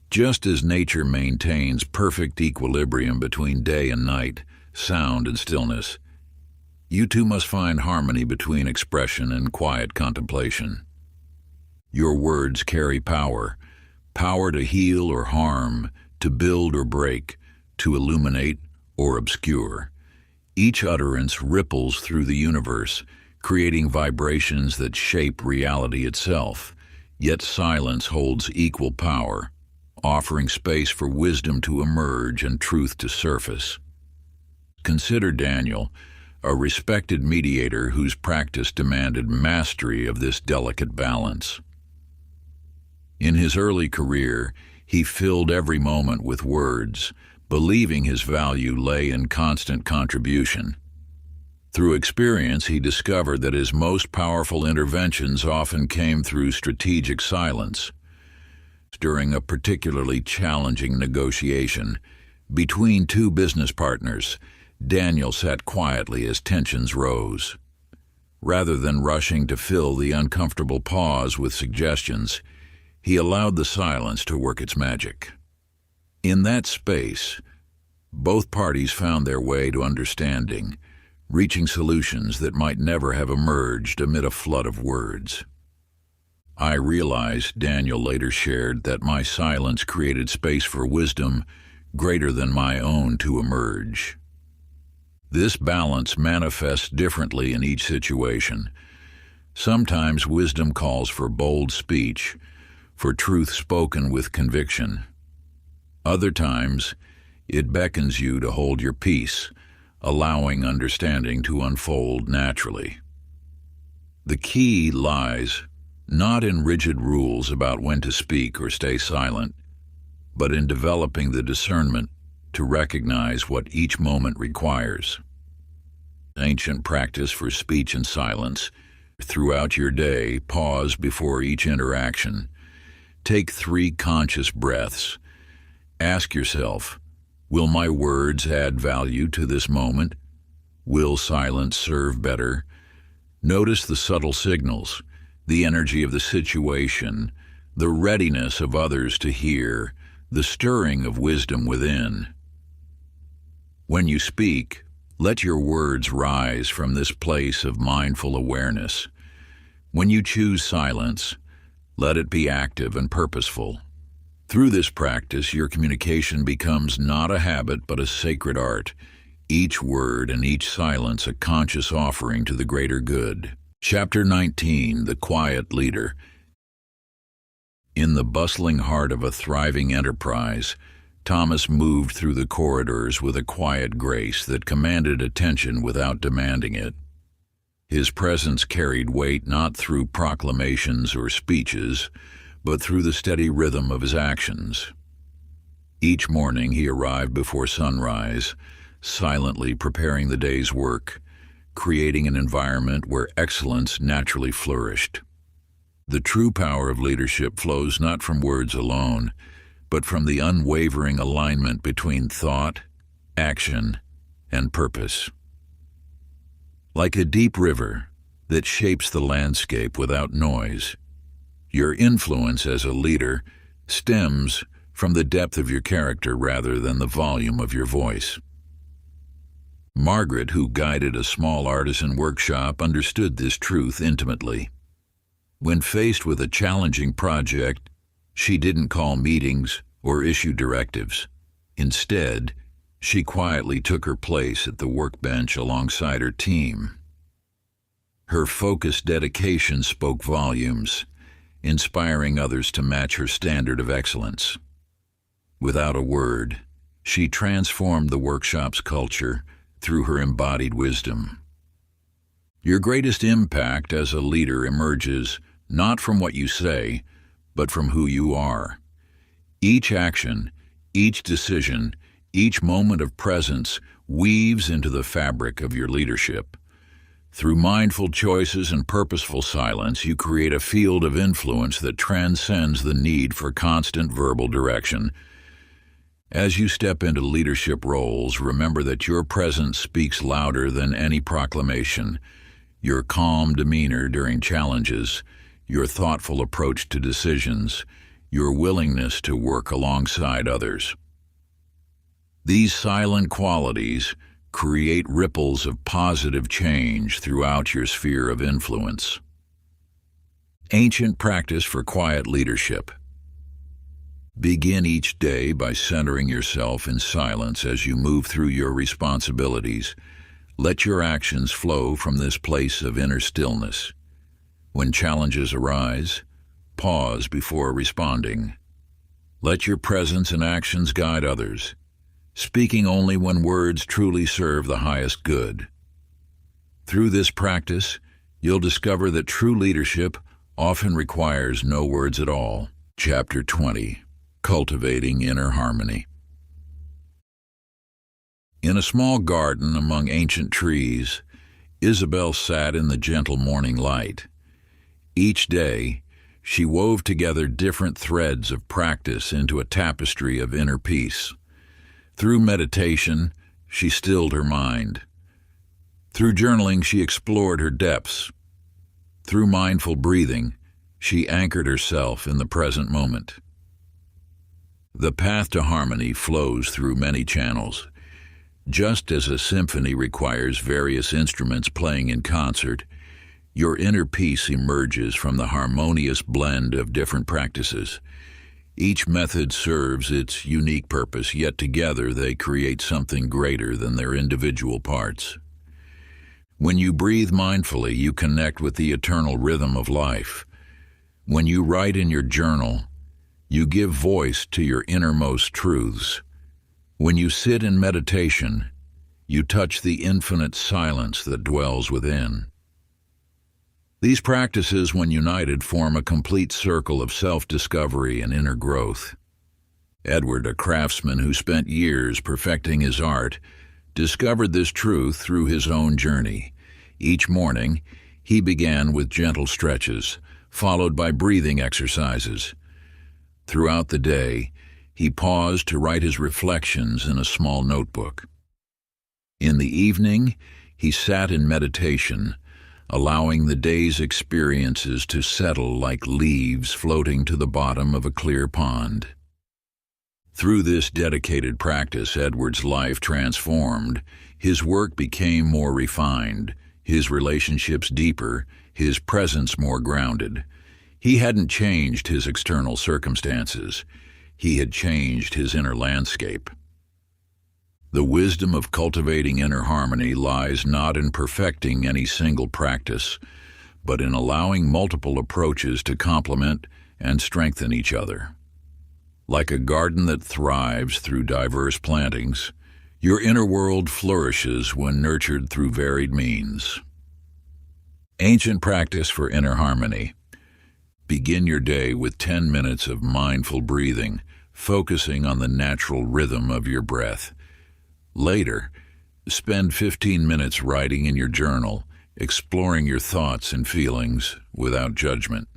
Just as nature maintains perfect equilibrium between day and night, sound and stillness, you too must find harmony between expression and quiet contemplation. Your words carry power, power to heal or harm, to build or break, to illuminate or obscure. Each utterance ripples through the universe, creating vibrations that shape reality itself. Yet silence holds equal power, offering space for wisdom to emerge and truth to surface. Consider Daniel, a respected mediator whose practice demanded mastery of this delicate balance. In his early career, he filled every moment with words, believing his value lay in constant contribution. Through experience, he discovered that his most powerful interventions often came through strategic silence. During a particularly challenging negotiation between 2 business partners, Daniel sat quietly as tensions rose. Rather than rushing to fill the uncomfortable pause with suggestions, he allowed the silence to work its magic. In that space, both parties found their way to understanding, reaching solutions that might never have emerged amid a flood of words. I realized, Daniel later shared, that my silence created space for wisdom greater than my own to emerge. This balance manifests differently in each situation. Sometimes wisdom calls for bold speech, for truth spoken with conviction. Other times, it beckons you to hold your peace, allowing understanding to unfold naturally. The key lies not in rigid rules about when to speak or stay silent, but in developing the discernment to recognize what each moment requires. Ancient practice for speech and silence. Throughout your day, pause before each interaction. Take 3 conscious breaths. Ask yourself, will my words add value to this moment? Will silence serve better? Notice the subtle signals, the energy of the situation, the readiness of others to hear, the stirring of wisdom within. When you speak, let your words rise from this place of mindful awareness. When you choose silence, let it be active and purposeful. Through this practice, your communication becomes not a habit but a sacred art, each word and each silence a conscious offering to the greater good. Chapter 19, The Quiet Leader. In the bustling heart of a thriving enterprise, Thomas moved through the corridors with a quiet grace that commanded attention without demanding it. His presence carried weight not through proclamations or speeches, but through the steady rhythm of his actions. Each morning he arrived before sunrise, silently preparing the day's work, creating an environment where excellence naturally flourished. The true power of leadership flows not from words alone, but from the unwavering alignment between thought, action, and purpose. Like a deep river that shapes the landscape without noise, your influence as a leader stems from the depth of your character rather than the volume of your voice. Margaret, who guided a small artisan workshop, understood this truth intimately. When faced with a challenging project, she didn't call meetings or issue directives. Instead, she quietly took her place at the workbench alongside her team. Her focused dedication spoke volumes, inspiring others to match her standard of excellence. Without a word, she transformed the workshop's culture through her embodied wisdom. Your greatest impact as a leader emerges not from what you say, but from who you are. Each action, each decision, each moment of presence weaves into the fabric of your leadership. Through mindful choices and purposeful silence, you create a field of influence that transcends the need for constant verbal direction. As you step into leadership roles, remember that your presence speaks louder than any proclamation. Your calm demeanor during challenges, your thoughtful approach to decisions, your willingness to work alongside others. These silent qualities create ripples of positive change throughout your sphere of influence. Ancient practice for quiet leadership. Begin each day by centering yourself in silence as you move through your responsibilities. Let your actions flow from this place of inner stillness. When challenges arise, pause before responding. Let your presence and actions guide others, speaking only when words truly serve the highest good. Through this practice, you'll discover that true leadership often requires no words at all. Chapter 20, Cultivating Inner Harmony. In a small garden among ancient trees, Isabel sat in the gentle morning light. Each day, she wove together different threads of practice into a tapestry of inner peace. Through meditation, she stilled her mind. Through journaling, she explored her depths. Through mindful breathing, she anchored herself in the present moment. The path to harmony flows through many channels. Just as a symphony requires various instruments playing in concert, your inner peace emerges from the harmonious blend of different practices. Each method serves its unique purpose, yet together they create something greater than their individual parts. When you breathe mindfully, you connect with the eternal rhythm of life. When you write in your journal, you give voice to your innermost truths. When you sit in meditation, you touch the infinite silence that dwells within. These practices, when united, form a complete circle of self-discovery and inner growth. Edward, a craftsman who spent years perfecting his art, discovered this truth through his own journey. Each morning, he began with gentle stretches, followed by breathing exercises. Throughout the day, he paused to write his reflections in a small notebook. In the evening, he sat in meditation, allowing the day's experiences to settle like leaves floating to the bottom of a clear pond. Through this dedicated practice, Edward's life transformed. His work became more refined, his relationships deeper, his presence more grounded. He hadn't changed his external circumstances. he had changed his inner landscape. The wisdom of cultivating inner harmony lies not in perfecting any single practice, but in allowing multiple approaches to complement and strengthen each other. Like a garden that thrives through diverse plantings, your inner world flourishes when nurtured through varied means. Ancient practice for inner harmony. Begin your day with 10 minutes of mindful breathing, focusing on the natural rhythm of your breath. Later, spend 15 minutes writing in your journal, exploring your thoughts and feelings without judgment.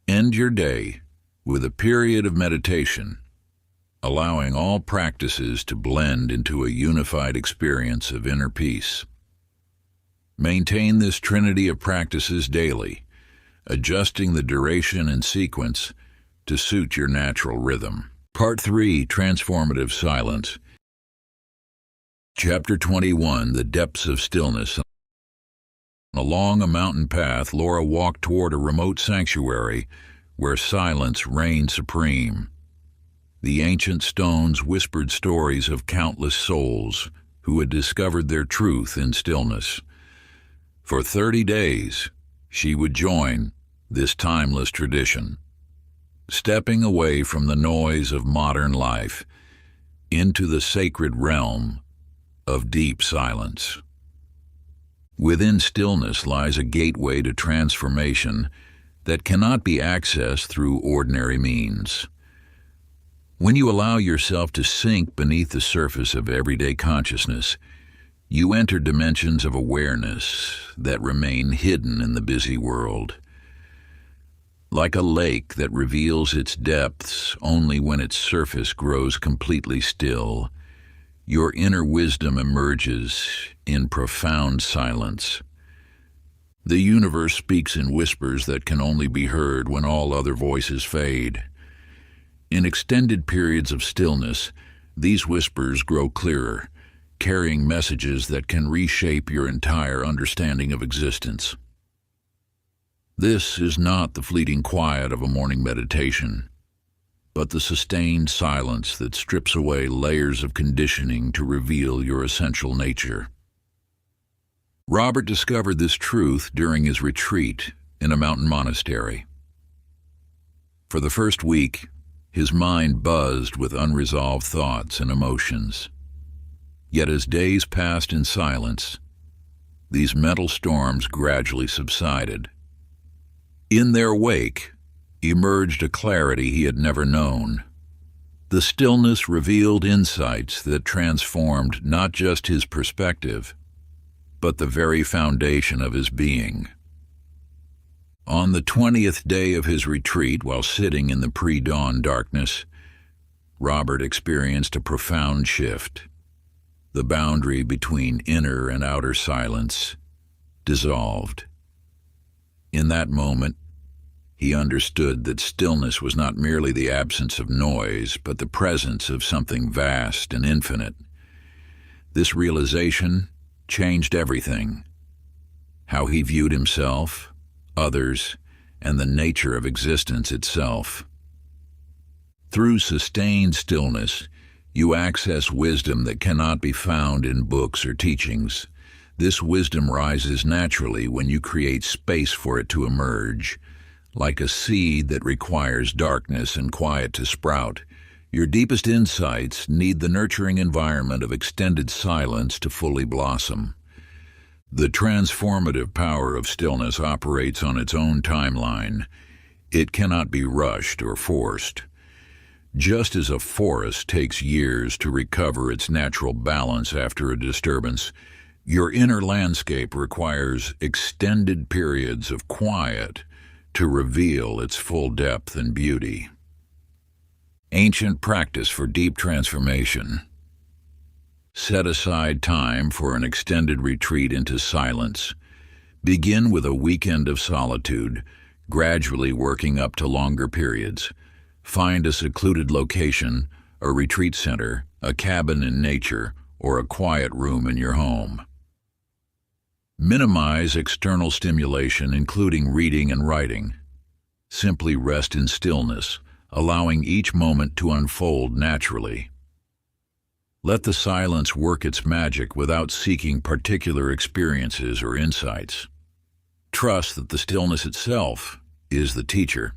End your day with a period of meditation, allowing all practices to blend into a unified experience of inner peace. Maintain this trinity of practices daily, adjusting the duration and sequence to suit your natural rhythm. Part 3, Transformative Silence. Chapter 21, The Depths of Stillness. Along a mountain path, Laura walked toward a remote sanctuary where silence reigned supreme. The ancient stones whispered stories of countless souls who had discovered their truth in stillness. For 30 days, she would join this timeless tradition, stepping away from the noise of modern life into the sacred realm of deep silence. Within stillness lies a gateway to transformation that cannot be accessed through ordinary means. When you allow yourself to sink beneath the surface of everyday consciousness, you enter dimensions of awareness that remain hidden in the busy world. Like a lake that reveals its depths only when its surface grows completely still, your inner wisdom emerges in profound silence. The universe speaks in whispers that can only be heard when all other voices fade. In extended periods of stillness, these whispers grow clearer, carrying messages that can reshape your entire understanding of existence. This is not the fleeting quiet of a morning meditation, but the sustained silence that strips away layers of conditioning to reveal your essential nature. Robert discovered this truth during his retreat in a mountain monastery. For the first week, his mind buzzed with unresolved thoughts and emotions. Yet as days passed in silence, these mental storms gradually subsided. In their wake emerged a clarity he had never known. The stillness revealed insights that transformed not just his perspective, but the very foundation of his being. On the 20th day of his retreat, while sitting in the pre-dawn darkness, Robert experienced a profound shift. The boundary between inner and outer silence dissolved. In that moment, he understood that stillness was not merely the absence of noise, but the presence of something vast and infinite. This realization changed everything: how he viewed himself, others, and the nature of existence itself. Through sustained stillness, you access wisdom that cannot be found in books or teachings. This wisdom rises naturally when you create space for it to emerge. Like a seed that requires darkness and quiet to sprout, your deepest insights need the nurturing environment of extended silence to fully blossom. The transformative power of stillness operates on its own timeline. It cannot be rushed or forced. Just as a forest takes years to recover its natural balance after a disturbance, your inner landscape requires extended periods of quiet to reveal its full depth and beauty. Ancient practice for deep transformation. Set aside time for an extended retreat into silence. Begin with a weekend of solitude, gradually working up to longer periods. Find a secluded location, a retreat center, a cabin in nature, or a quiet room in your home. Minimize external stimulation, including reading and writing. Simply rest in stillness, allowing each moment to unfold naturally. Let the silence work its magic without seeking particular experiences or insights. Trust that the stillness itself is the teacher,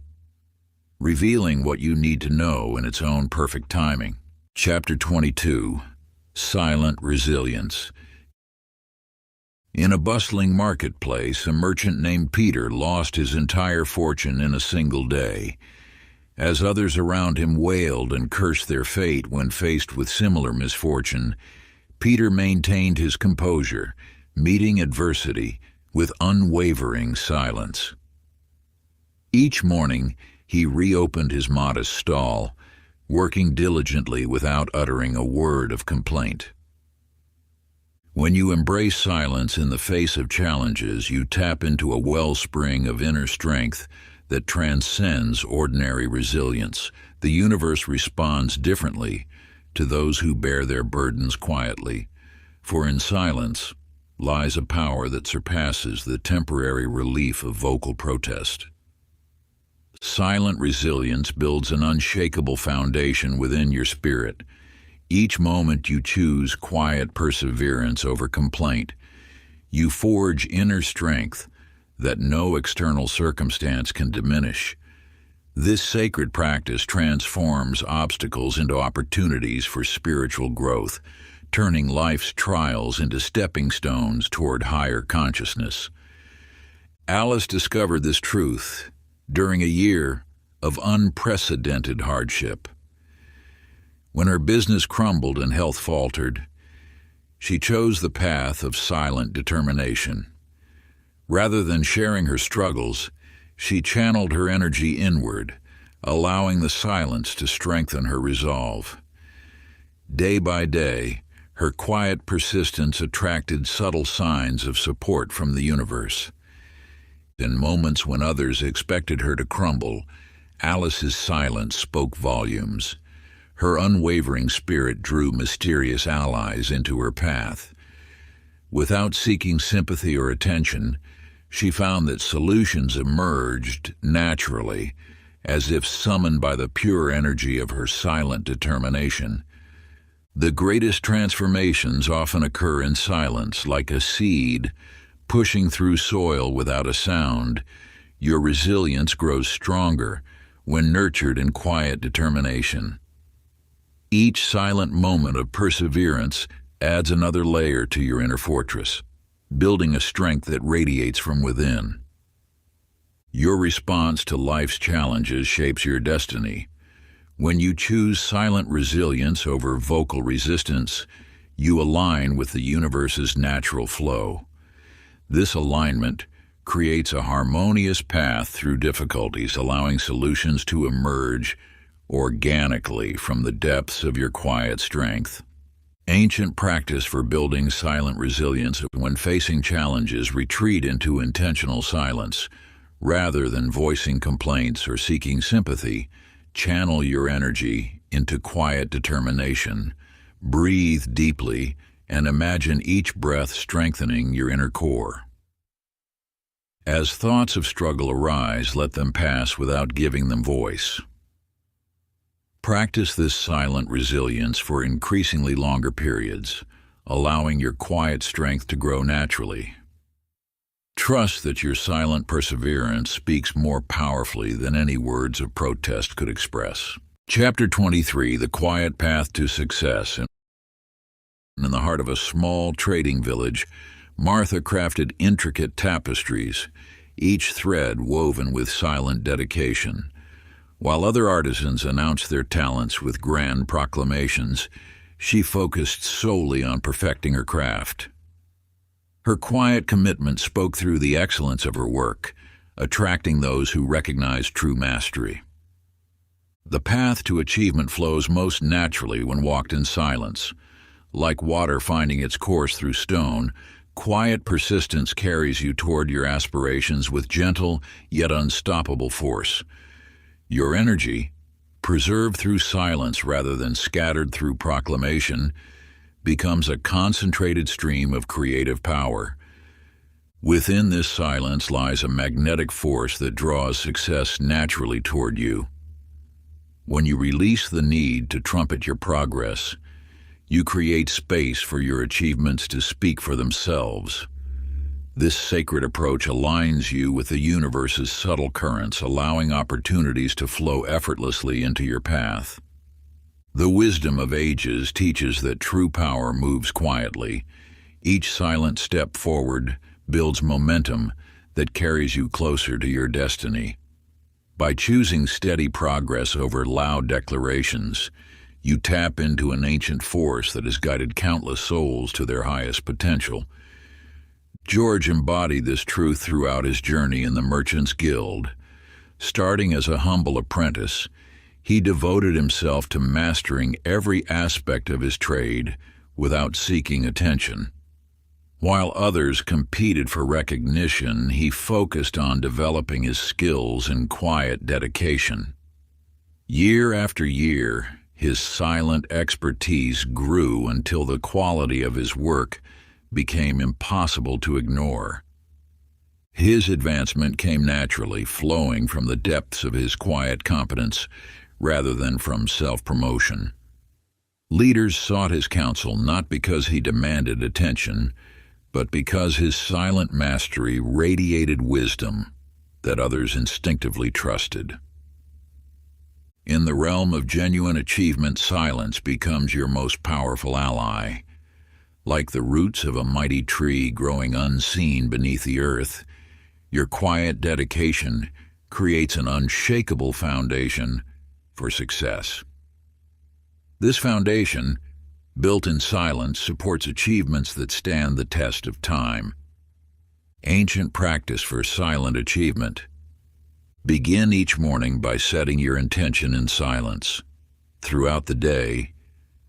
revealing what you need to know in its own perfect timing. Chapter 22. Silent Resilience. In a bustling marketplace, a merchant named Peter lost his entire fortune in a single day. As others around him wailed and cursed their fate when faced with similar misfortune, Peter maintained his composure, meeting adversity with unwavering silence. Each morning, he reopened his modest stall, working diligently without uttering a word of complaint. When you embrace silence in the face of challenges, you tap into a wellspring of inner strength that transcends ordinary resilience. The universe responds differently to those who bear their burdens quietly, for in silence lies a power that surpasses the temporary relief of vocal protest. Silent resilience builds an unshakable foundation within your spirit. Each moment you choose quiet perseverance over complaint, you forge inner strength that no external circumstance can diminish. This sacred practice transforms obstacles into opportunities for spiritual growth, turning life's trials into stepping stones toward higher consciousness. Alice discovered this truth during a year of unprecedented hardship. When her business crumbled and health faltered, she chose the path of silent determination. Rather than sharing her struggles, she channeled her energy inward, allowing the silence to strengthen her resolve. Day by day, her quiet persistence attracted subtle signs of support from the universe. In moments when others expected her to crumble, Alice's silence spoke volumes. Her unwavering spirit drew mysterious allies into her path. Without seeking sympathy or attention, she found that solutions emerged naturally, as if summoned by the pure energy of her silent determination. The greatest transformations often occur in silence, like a seed pushing through soil without a sound. Your resilience grows stronger when nurtured in quiet determination. Each silent moment of perseverance adds another layer to your inner fortress, building a strength that radiates from within. Your response to life's challenges shapes your destiny. When you choose silent resilience over vocal resistance, you align with the universe's natural flow. This alignment creates a harmonious path through difficulties, allowing solutions to emerge organically from the depths of your quiet strength. Ancient practice for building silent resilience: when facing challenges, retreat into intentional silence. Rather than voicing complaints or seeking sympathy, channel your energy into quiet determination. Breathe deeply and imagine each breath strengthening your inner core. As thoughts of struggle arise, let them pass without giving them voice. Practice this silent resilience for increasingly longer periods, allowing your quiet strength to grow naturally. Trust that your silent perseverance speaks more powerfully than any words of protest could express. Chapter 23. The Quiet Path to Success. In the heart of a small trading village, Martha crafted intricate tapestries, each thread woven with silent dedication. While other artisans announced their talents with grand proclamations, she focused solely on perfecting her craft. Her quiet commitment spoke through the excellence of her work, attracting those who recognized true mastery. The path to achievement flows most naturally when walked in silence. Like water finding its course through stone, quiet persistence carries you toward your aspirations with gentle yet unstoppable force. Your energy, preserved through silence rather than scattered through proclamation, becomes a concentrated stream of creative power. Within this silence lies a magnetic force that draws success naturally toward you. When you release the need to trumpet your progress, you create space for your achievements to speak for themselves. This sacred approach aligns you with the universe's subtle currents, allowing opportunities to flow effortlessly into your path. The wisdom of ages teaches that true power moves quietly. Each silent step forward builds momentum that carries you closer to your destiny. By choosing steady progress over loud declarations, you tap into an ancient force that has guided countless souls to their highest potential. George embodied this truth throughout his journey in the Merchants Guild. Starting as a humble apprentice, he devoted himself to mastering every aspect of his trade without seeking attention. While others competed for recognition, he focused on developing his skills in quiet dedication. Year after year, his silent expertise grew until the quality of his work became impossible to ignore. His advancement came naturally, flowing from the depths of his quiet competence rather than from self-promotion. Leaders sought his counsel not because he demanded attention, but because his silent mastery radiated wisdom that others instinctively trusted. In the realm of genuine achievement, silence becomes your most powerful ally. Like the roots of a mighty tree growing unseen beneath the earth, your quiet dedication creates an unshakable foundation for success. This foundation, built in silence, supports achievements that stand the test of time. Ancient practice for silent achievement. Begin each morning by setting your intention in silence. Throughout the day,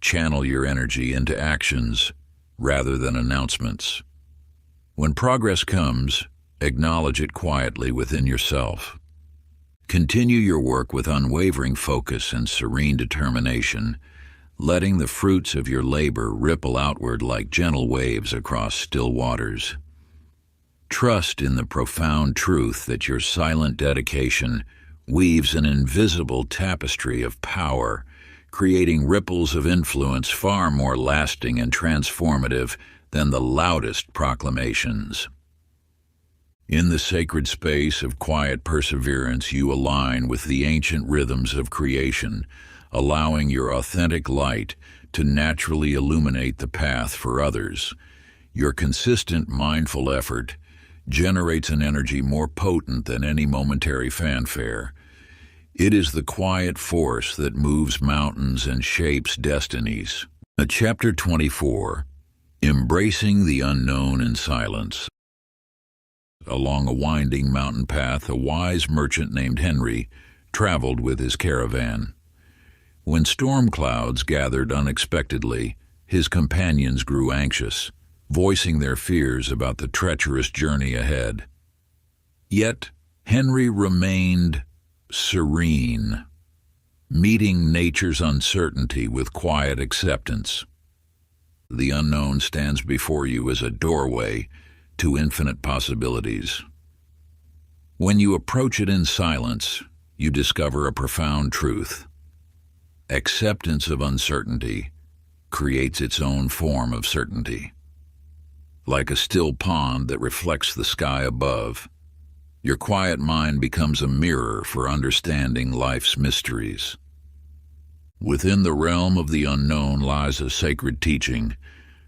channel your energy into actions rather than announcements. When progress comes, acknowledge it quietly within yourself. Continue your work with unwavering focus and serene determination, letting the fruits of your labor ripple outward like gentle waves across still waters. Trust in the profound truth that your silent dedication weaves an invisible tapestry of power, creating ripples of influence far more lasting and transformative than the loudest proclamations. In the sacred space of quiet perseverance, you align with the ancient rhythms of creation, allowing your authentic light to naturally illuminate the path for others. Your consistent, mindful effort generates an energy more potent than any momentary fanfare. It is the quiet force that moves mountains and shapes destinies. Chapter 24. Embracing the Unknown in Silence. Along a winding mountain path, a wise merchant named Henry traveled with his caravan. When storm clouds gathered unexpectedly, his companions grew anxious, voicing their fears about the treacherous journey ahead. Yet, Henry remained serene, meeting nature's uncertainty with quiet acceptance. The unknown stands before you as a doorway to infinite possibilities. When you approach it in silence, you discover a profound truth. Acceptance of uncertainty creates its own form of certainty. Like a still pond that reflects the sky above, your quiet mind becomes a mirror for understanding life's mysteries. Within the realm of the unknown lies a sacred teaching.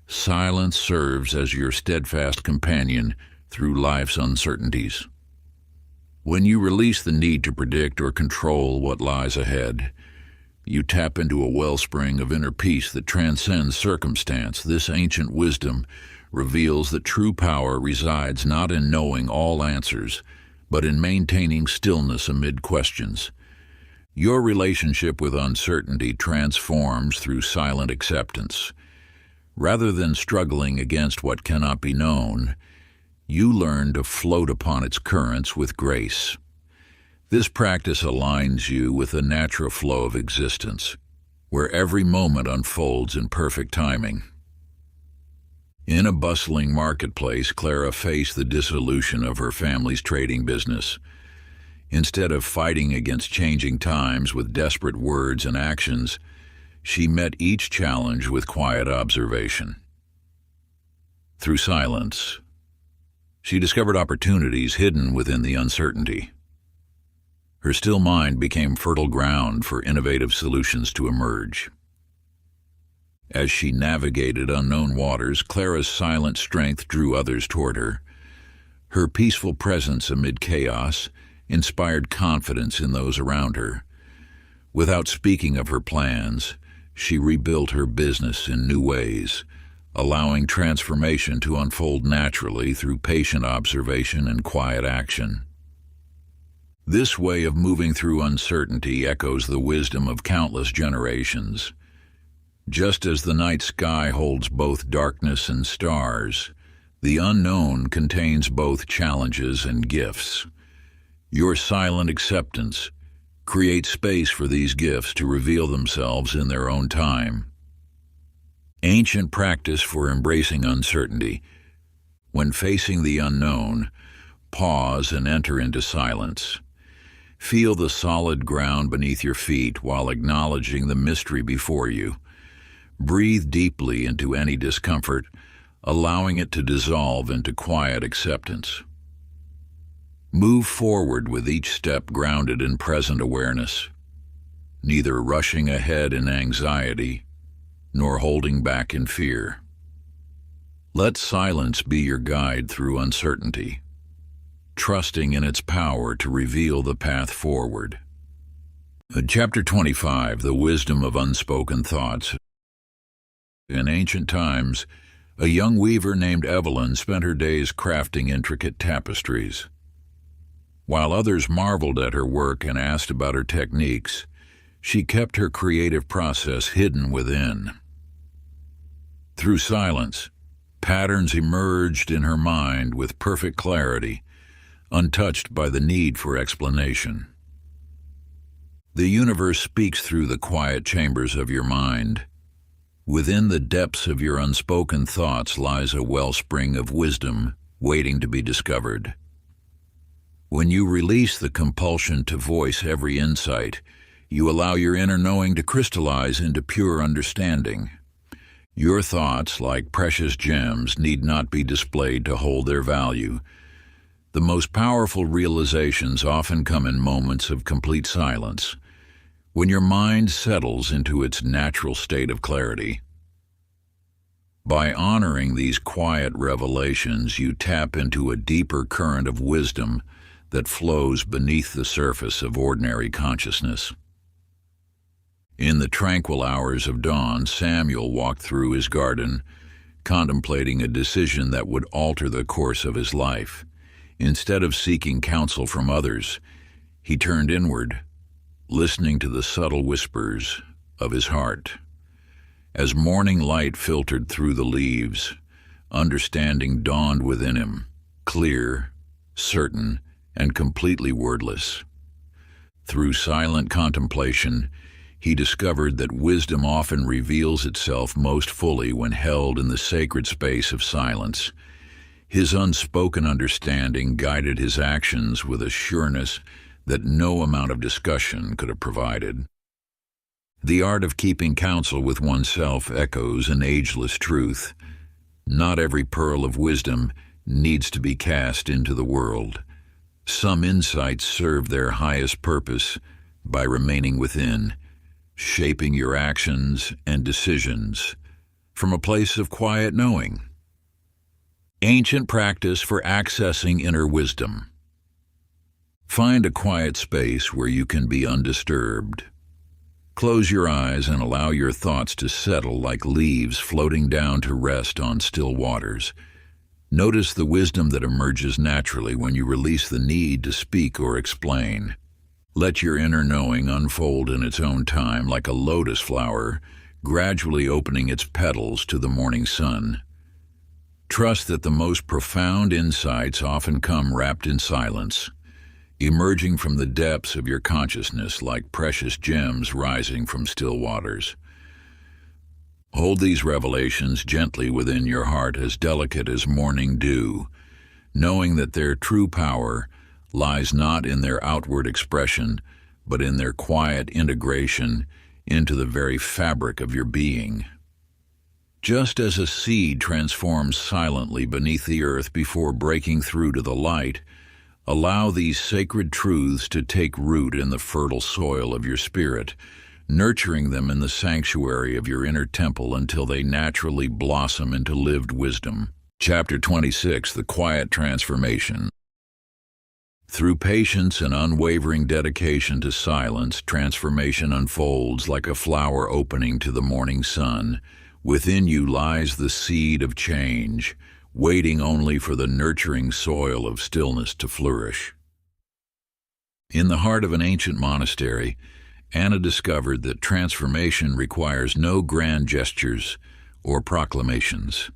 Silence serves as your steadfast companion through life's uncertainties. When you release the need to predict or control what lies ahead, you tap into a wellspring of inner peace that transcends circumstance. This ancient wisdom reveals that true power resides not in knowing all answers, but in maintaining stillness amid questions. Your relationship with uncertainty transforms through silent acceptance. Rather than struggling against what cannot be known, you learn to float upon its currents with grace. This practice aligns you with the natural flow of existence, where every moment unfolds in perfect timing. In a bustling marketplace, Clara faced the dissolution of her family's trading business. Instead of fighting against changing times with desperate words and actions, she met each challenge with quiet observation. Through silence, she discovered opportunities hidden within the uncertainty. Her still mind became fertile ground for innovative solutions to emerge. As she navigated unknown waters, Clara's silent strength drew others toward her. Her peaceful presence amid chaos inspired confidence in those around her. Without speaking of her plans, she rebuilt her business in new ways, allowing transformation to unfold naturally through patient observation and quiet action. This way of moving through uncertainty echoes the wisdom of countless generations. Just as the night sky holds both darkness and stars, the unknown contains both challenges and gifts. Your silent acceptance creates space for these gifts to reveal themselves in their own time. Ancient practice for embracing uncertainty. When facing the unknown, pause and enter into silence. Feel the solid ground beneath your feet while acknowledging the mystery before you. Breathe deeply into any discomfort, allowing it to dissolve into quiet acceptance. Move forward with each step grounded in present awareness, neither rushing ahead in anxiety nor holding back in fear. Let silence be your guide through uncertainty, trusting in its power to reveal the path forward. Chapter 25, The Wisdom of Unspoken Thoughts. In ancient times, a young weaver named Evelyn spent her days crafting intricate tapestries. While others marveled at her work and asked about her techniques, she kept her creative process hidden within. Through silence, patterns emerged in her mind with perfect clarity, untouched by the need for explanation. The universe speaks through the quiet chambers of your mind. Within the depths of your unspoken thoughts lies a wellspring of wisdom waiting to be discovered. When you release the compulsion to voice every insight, you allow your inner knowing to crystallize into pure understanding. Your thoughts, like precious gems, need not be displayed to hold their value. The most powerful realizations often come in moments of complete silence, when your mind settles into its natural state of clarity. By honoring these quiet revelations, you tap into a deeper current of wisdom that flows beneath the surface of ordinary consciousness. In the tranquil hours of dawn, Samuel walked through his garden, contemplating a decision that would alter the course of his life. Instead of seeking counsel from others, he turned inward, listening to the subtle whispers of his heart. As morning light filtered through the leaves, understanding dawned within him, clear, certain, and completely wordless. Through silent contemplation, he discovered that wisdom often reveals itself most fully when held in the sacred space of silence. His unspoken understanding guided his actions with a sureness that no amount of discussion could have provided. The art of keeping counsel with oneself echoes an ageless truth. Not every pearl of wisdom needs to be cast into the world. Some insights serve their highest purpose by remaining within, shaping your actions and decisions from a place of quiet knowing. Ancient practice for accessing inner wisdom. Find a quiet space where you can be undisturbed. Close your eyes and allow your thoughts to settle like leaves floating down to rest on still waters. Notice the wisdom that emerges naturally when you release the need to speak or explain. Let your inner knowing unfold in its own time like a lotus flower, gradually opening its petals to the morning sun. Trust that the most profound insights often come wrapped in silence, emerging from the depths of your consciousness like precious gems rising from still waters. Hold these revelations gently within your heart, as delicate as morning dew, knowing that their true power lies not in their outward expression, but in their quiet integration into the very fabric of your being. Just as a seed transforms silently beneath the earth before breaking through to the light, allow these sacred truths to take root in the fertile soil of your spirit, nurturing them in the sanctuary of your inner temple until they naturally blossom into lived wisdom. Chapter 26, The Quiet Transformation. Through patience and unwavering dedication to silence, transformation unfolds like a flower opening to the morning sun. Within you lies the seed of change, waiting only for the nurturing soil of stillness to flourish. In the heart of an ancient monastery, Anna discovered that transformation requires no grand gestures or proclamations.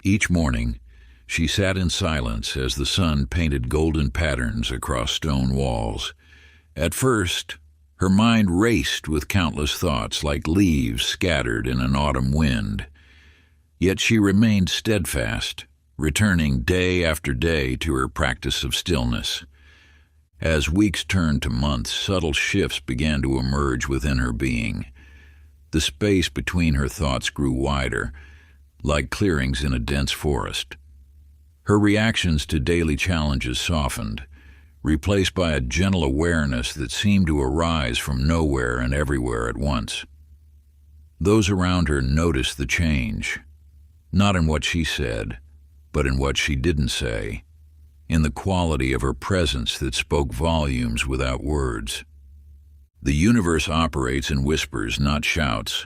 Each morning, she sat in silence as the sun painted golden patterns across stone walls. At first, her mind raced with countless thoughts like leaves scattered in an autumn wind. Yet she remained steadfast, returning day after day to her practice of stillness. As weeks turned to months, subtle shifts began to emerge within her being. The space between her thoughts grew wider, like clearings in a dense forest. Her reactions to daily challenges softened, replaced by a gentle awareness that seemed to arise from nowhere and everywhere at once. Those around her noticed the change, not in what she said, but in what she didn't say, in the quality of her presence that spoke volumes without words. The universe operates in whispers, not shouts.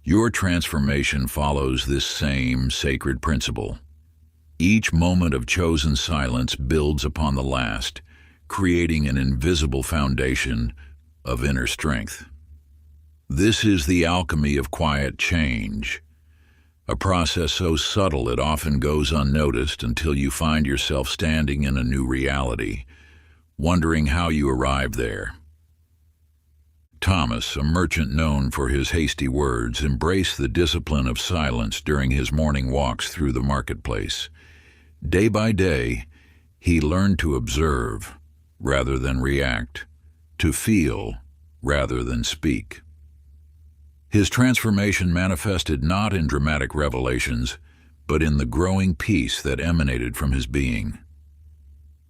Your transformation follows this same sacred principle. Each moment of chosen silence builds upon the last, creating an invisible foundation of inner strength. This is the alchemy of quiet change, a process so subtle it often goes unnoticed until you find yourself standing in a new reality, wondering how you arrived there. Thomas, a merchant known for his hasty words, embraced the discipline of silence during his morning walks through the marketplace. Day by day, he learned to observe rather than react, to feel rather than speak. His transformation manifested not in dramatic revelations, but in the growing peace that emanated from his being.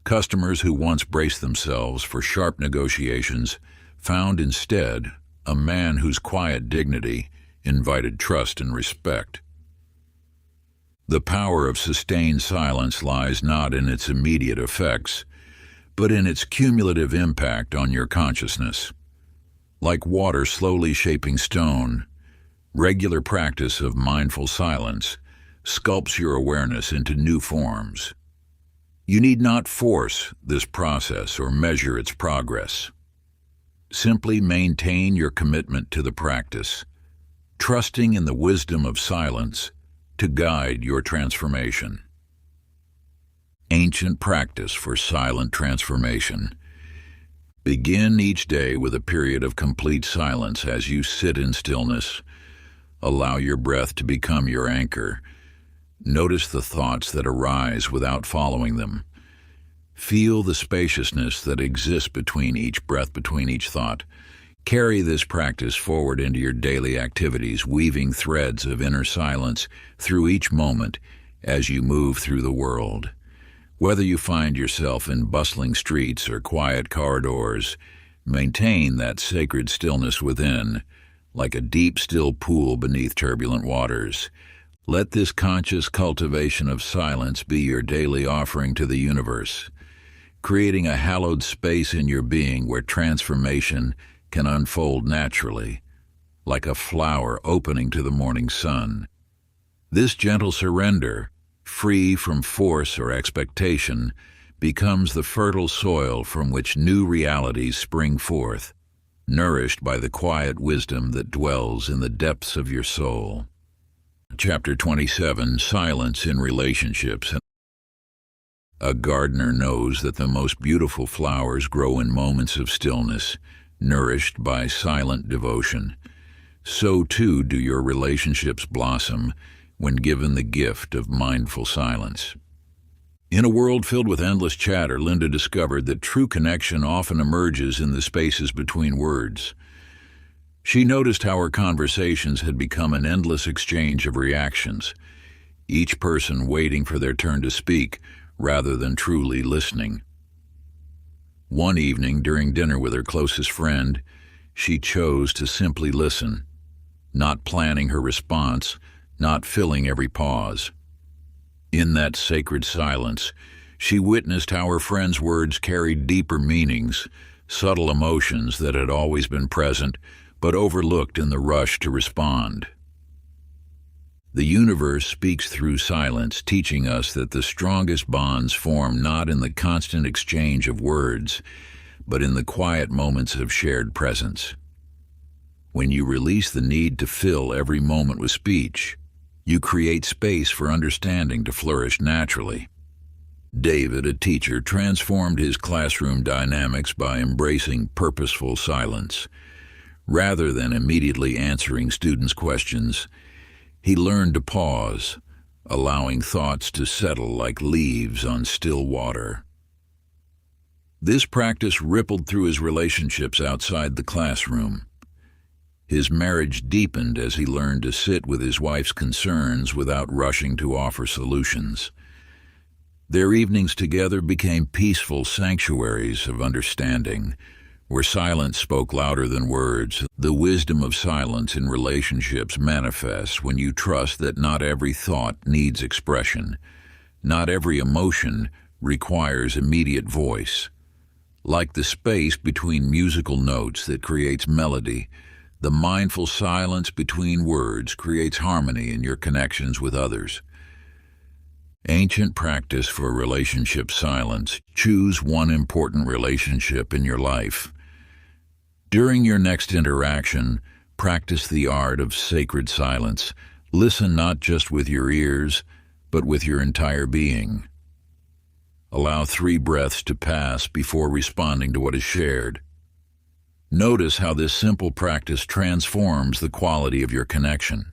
Customers who once braced themselves for sharp negotiations found instead a man whose quiet dignity invited trust and respect. The power of sustained silence lies not in its immediate effects, but in its cumulative impact on your consciousness. Like water slowly shaping stone, regular practice of mindful silence sculpts your awareness into new forms. You need not force this process or measure its progress. Simply maintain your commitment to the practice, trusting in the wisdom of silence to guide your transformation. Ancient practice for silent transformation. Begin each day with a period of complete silence as you sit in stillness. Allow your breath to become your anchor. Notice the thoughts that arise without following them. Feel the spaciousness that exists between each breath, between each thought. Carry this practice forward into your daily activities, weaving threads of inner silence through each moment as you move through the world. Whether you find yourself in bustling streets or quiet corridors, maintain that sacred stillness within, like a deep, still pool beneath turbulent waters. Let this conscious cultivation of silence be your daily offering to the universe, creating a hallowed space in your being where transformation can unfold naturally, like a flower opening to the morning sun. This gentle surrender, free from force or expectation, becomes the fertile soil from which new realities spring forth, nourished by the quiet wisdom that dwells in the depths of your soul. Chapter 27, Silence in Relationships. A gardener knows that the most beautiful flowers grow in moments of stillness, nourished by silent devotion. So too do your relationships blossom when given the gift of mindful silence. In a world filled with endless chatter, Linda discovered that true connection often emerges in the spaces between words. She noticed how her conversations had become an endless exchange of reactions, each person waiting for their turn to speak rather than truly listening. One evening, during dinner with her closest friend, she chose to simply listen, not planning her response, not filling every pause. In that sacred silence, she witnessed how her friend's words carried deeper meanings, subtle emotions that had always been present but overlooked in the rush to respond. The universe speaks through silence, teaching us that the strongest bonds form not in the constant exchange of words, but in the quiet moments of shared presence. When you release the need to fill every moment with speech, you create space for understanding to flourish naturally. David, a teacher, transformed his classroom dynamics by embracing purposeful silence. Rather than immediately answering students' questions, he learned to pause, allowing thoughts to settle like leaves on still water. This practice rippled through his relationships outside the classroom. His marriage deepened as he learned to sit with his wife's concerns without rushing to offer solutions. Their evenings together became peaceful sanctuaries of understanding, where silence spoke louder than words. The wisdom of silence in relationships manifests when you trust that not every thought needs expression. Not every emotion requires immediate voice. Like the space between musical notes that creates melody, the mindful silence between words creates harmony in your connections with others. Ancient practice for relationship silence. Choose one important relationship in your life. During your next interaction, practice the art of sacred silence. Listen not just with your ears, but with your entire being. Allow 3 breaths to pass before responding to what is shared. Notice how this simple practice transforms the quality of your connection.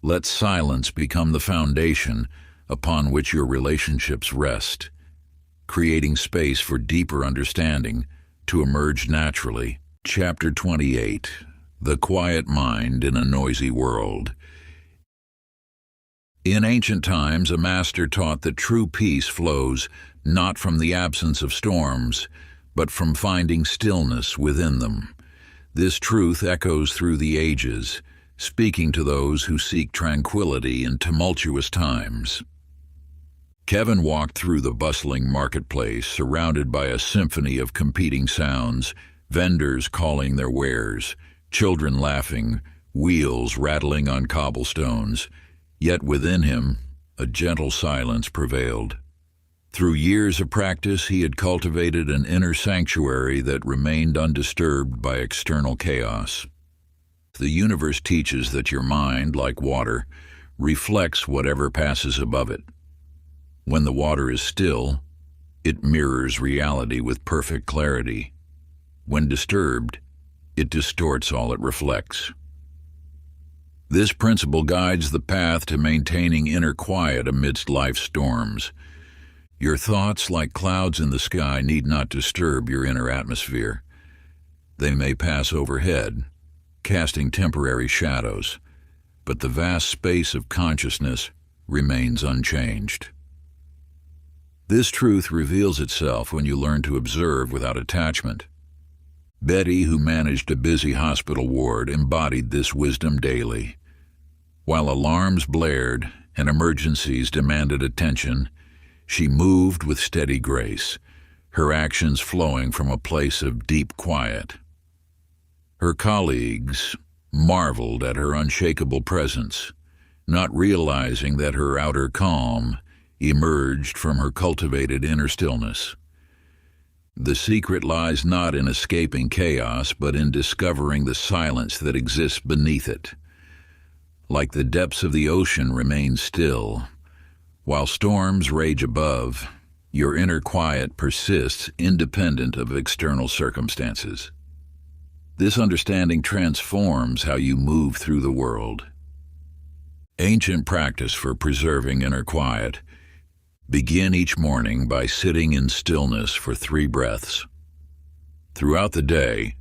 Let silence become the foundation upon which your relationships rest, creating space for deeper understanding to emerge naturally. Chapter 28. The Quiet Mind in a Noisy World. In ancient times, a master taught that true peace flows not from the absence of storms, but from finding stillness within them. This truth echoes through the ages, speaking to those who seek tranquility in tumultuous times. Kevin walked through the bustling marketplace, surrounded by a symphony of competing sounds, vendors calling their wares, children laughing, wheels rattling on cobblestones. Yet within him, a gentle silence prevailed. Through years of practice, he had cultivated an inner sanctuary that remained undisturbed by external chaos. The universe teaches that your mind, like water, reflects whatever passes above it. When the water is still, it mirrors reality with perfect clarity. When disturbed, it distorts all it reflects. This principle guides the path to maintaining inner quiet amidst life's storms. Your thoughts, like clouds in the sky, need not disturb your inner atmosphere. They may pass overhead, casting temporary shadows, but the vast space of consciousness remains unchanged. This truth reveals itself when you learn to observe without attachment. Betty, who managed a busy hospital ward, embodied this wisdom daily. While alarms blared and emergencies demanded attention, she moved with steady grace, her actions flowing from a place of deep quiet. Her colleagues marveled at her unshakable presence, not realizing that her outer calm emerged from her cultivated inner stillness. The secret lies not in escaping chaos, but in discovering the silence that exists beneath it. Like the depths of the ocean remain still, while storms rage above, your inner quiet persists independent of external circumstances. This understanding transforms how you move through the world. Ancient practice for preserving inner quiet. Begin each morning by sitting in stillness for 3 breaths. Throughout the day,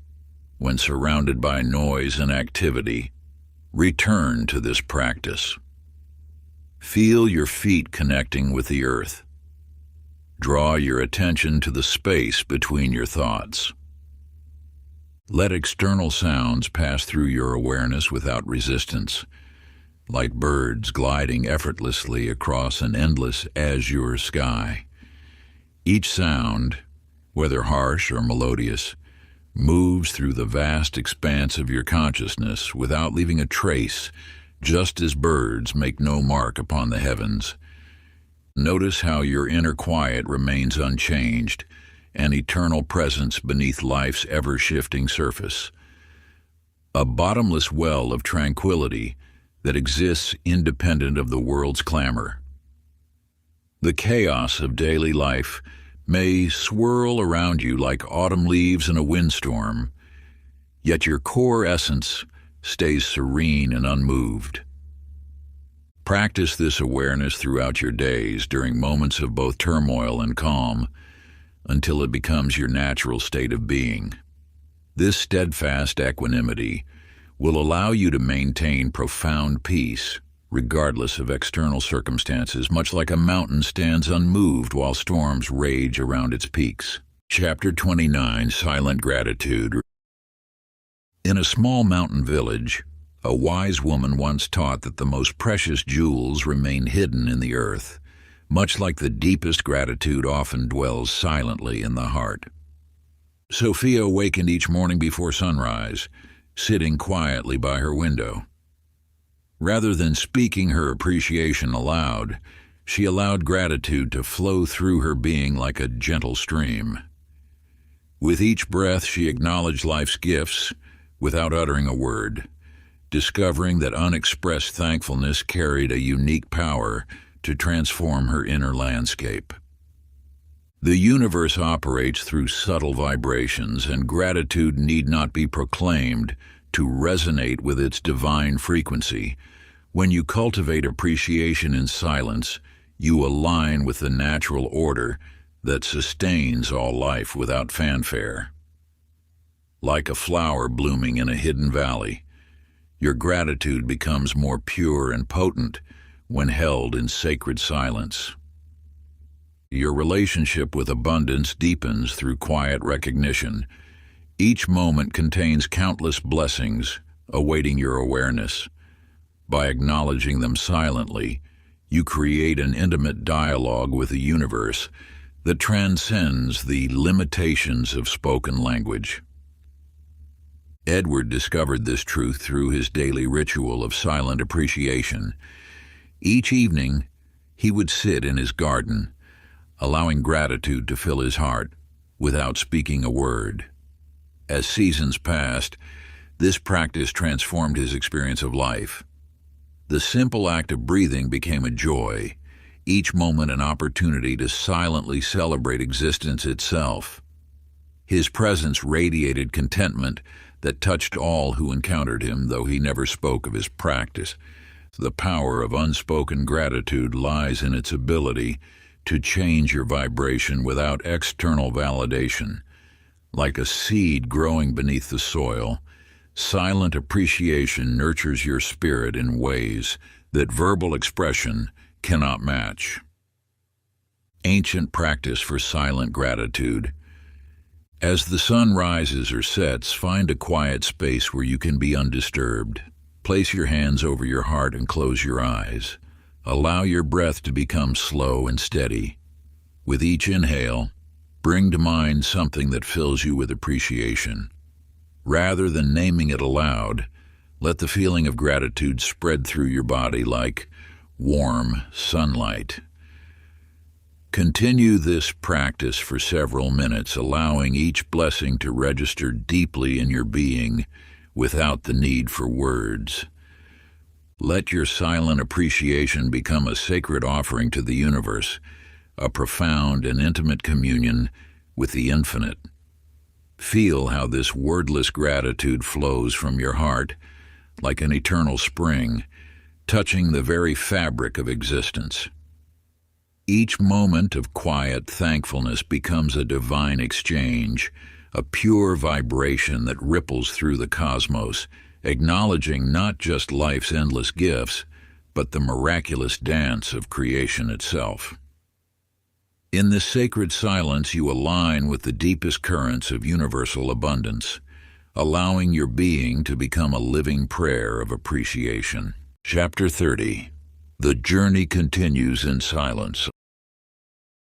when surrounded by noise and activity, return to this practice. Feel your feet connecting with the earth. Draw your attention to the space between your thoughts. Let external sounds pass through your awareness without resistance, like birds gliding effortlessly across an endless azure sky. Each sound, whether harsh or melodious, moves through the vast expanse of your consciousness without leaving a trace, just as birds make no mark upon the heavens. Notice how your inner quiet remains unchanged, an eternal presence beneath life's ever-shifting surface. A bottomless well of tranquility that exists independent of the world's clamor. The chaos of daily life may swirl around you like autumn leaves in a windstorm, yet your core essence stays serene and unmoved. Practice this awareness throughout your days during moments of both turmoil and calm until it becomes your natural state of being. This steadfast equanimity will allow you to maintain profound peace regardless of external circumstances, much like a mountain stands unmoved while storms rage around its peaks. Chapter 29, Silent Gratitude. In a small mountain village, a wise woman once taught that the most precious jewels remain hidden in the earth, much like the deepest gratitude often dwells silently in the heart. Sophia awakened each morning before sunrise, sitting quietly by her window. Rather than speaking her appreciation aloud, she allowed gratitude to flow through her being like a gentle stream. With each breath, she acknowledged life's gifts without uttering a word, discovering that unexpressed thankfulness carried a unique power to transform her inner landscape. The universe operates through subtle vibrations, and gratitude need not be proclaimed to resonate with its divine frequency. When you cultivate appreciation in silence, you align with the natural order that sustains all life without fanfare. Like a flower blooming in a hidden valley, your gratitude becomes more pure and potent when held in sacred silence. Your relationship with abundance deepens through quiet recognition. Each moment contains countless blessings awaiting your awareness. By acknowledging them silently, you create an intimate dialogue with the universe that transcends the limitations of spoken language. Edward discovered this truth through his daily ritual of silent appreciation. Each evening, he would sit in his garden, allowing gratitude to fill his heart without speaking a word. As seasons passed, this practice transformed his experience of life. The simple act of breathing became a joy, each moment an opportunity to silently celebrate existence itself. His presence radiated contentment that touched all who encountered him, though he never spoke of his practice. The power of unspoken gratitude lies in its ability to change your vibration without external validation. Like a seed growing beneath the soil, silent appreciation nurtures your spirit in ways that verbal expression cannot match. Ancient practice for silent gratitude. As the sun rises or sets, find a quiet space where you can be undisturbed. Place your hands over your heart and close your eyes. Allow your breath to become slow and steady. With each inhale, bring to mind something that fills you with appreciation. Rather than naming it aloud, let the feeling of gratitude spread through your body like warm sunlight. Continue this practice for several minutes, allowing each blessing to register deeply in your being without the need for words. Let your silent appreciation become a sacred offering to the universe, a profound and intimate communion with the infinite. Feel how this wordless gratitude flows from your heart like an eternal spring, touching the very fabric of existence. Each moment of quiet thankfulness becomes a divine exchange, a pure vibration that ripples through the cosmos, acknowledging not just life's endless gifts, but the miraculous dance of creation itself. In this sacred silence, you align with the deepest currents of universal abundance, allowing your being to become a living prayer of appreciation. Chapter 30. The journey continues in silence.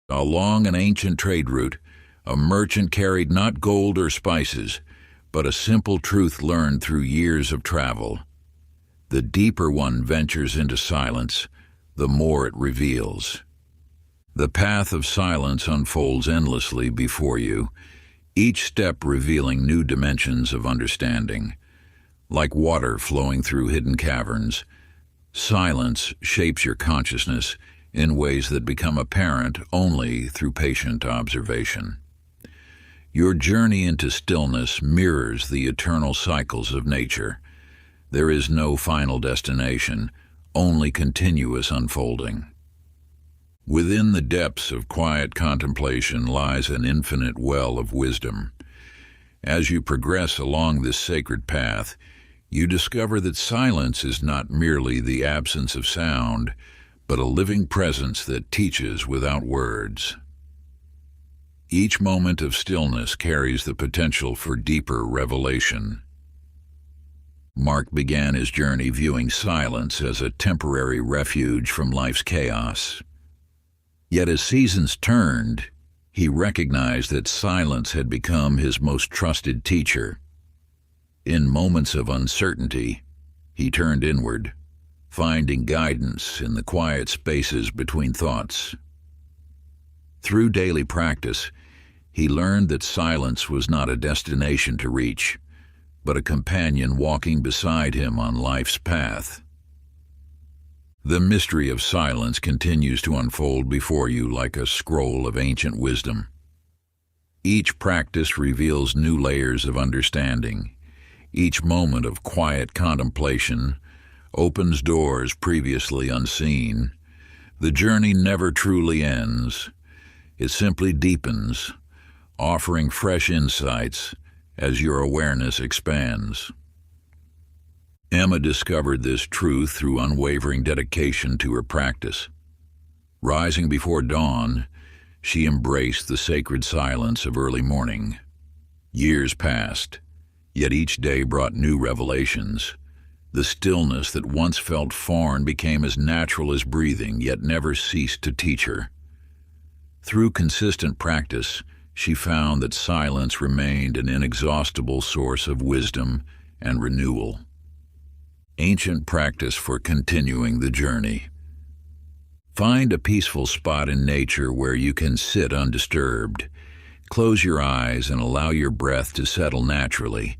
Along an ancient trade route, a merchant carried not gold or spices, but a simple truth learned through years of travel. The deeper one ventures into silence, the more it reveals. The path of silence unfolds endlessly before you, each step revealing new dimensions of understanding. Like water flowing through hidden caverns, silence shapes your consciousness in ways that become apparent only through patient observation. Your journey into stillness mirrors the eternal cycles of nature. There is no final destination, only continuous unfolding. Within the depths of quiet contemplation lies an infinite well of wisdom. As you progress along this sacred path, you discover that silence is not merely the absence of sound, but a living presence that teaches without words. Each moment of stillness carries the potential for deeper revelation. Mark began his journey viewing silence as a temporary refuge from life's chaos. Yet as seasons turned, he recognized that silence had become his most trusted teacher. In moments of uncertainty, he turned inward, finding guidance in the quiet spaces between thoughts. Through daily practice, he learned that silence was not a destination to reach, but a companion walking beside him on life's path. The mystery of silence continues to unfold before you like a scroll of ancient wisdom. Each practice reveals new layers of understanding. Each moment of quiet contemplation opens doors previously unseen. The journey never truly ends. It simply deepens, offering fresh insights as your awareness expands. Emma discovered this truth through unwavering dedication to her practice. Rising before dawn, she embraced the sacred silence of early morning. Years passed, yet each day brought new revelations. The stillness that once felt foreign became as natural as breathing, yet never ceased to teach her. Through consistent practice, she found that silence remained an inexhaustible source of wisdom and renewal. Ancient practice for continuing the journey. Find a peaceful spot in nature where you can sit undisturbed. Close your eyes and allow your breath to settle naturally.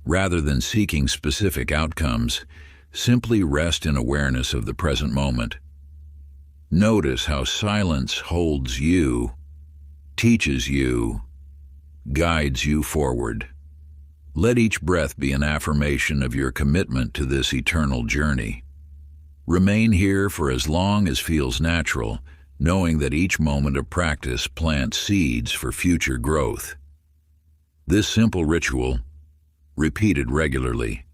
Rather than seeking specific outcomes, simply rest in awareness of the present moment. Notice how silence holds you, teaches you, guides you forward. Let each breath be an affirmation of your commitment to this eternal journey. Remain here for as long as feels natural, knowing that each moment of practice plants seeds for future growth. This simple ritual, repeated regularly,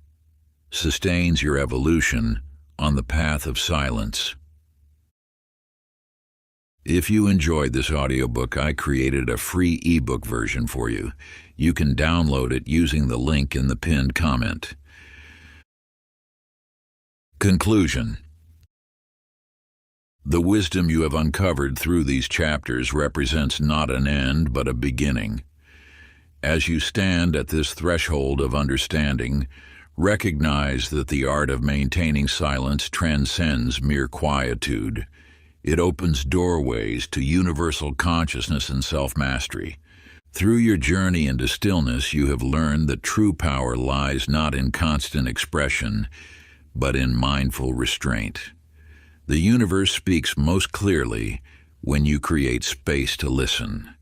sustains your evolution on the path of silence. If you enjoyed this audiobook, I created a free ebook version for you. You can download it using the link in the pinned comment. Conclusion. The wisdom you have uncovered through these chapters represents not an end, but a beginning. As you stand at this threshold of understanding, recognize that the art of maintaining silence transcends mere quietude. It opens doorways to universal consciousness and self-mastery. Through your journey into stillness, you have learned that true power lies not in constant expression, but in mindful restraint. The universe speaks most clearly when you create space to listen.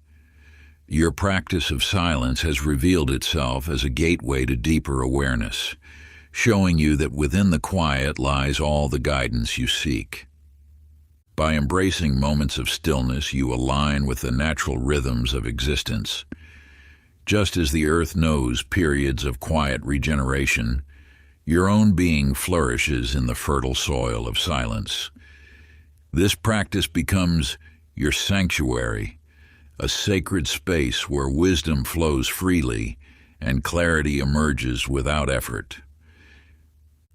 Your practice of silence has revealed itself as a gateway to deeper awareness, showing you that within the quiet lies all the guidance you seek. By embracing moments of stillness, you align with the natural rhythms of existence. Just as the earth knows periods of quiet regeneration, your own being flourishes in the fertile soil of silence. This practice becomes your sanctuary, a sacred space where wisdom flows freely and clarity emerges without effort.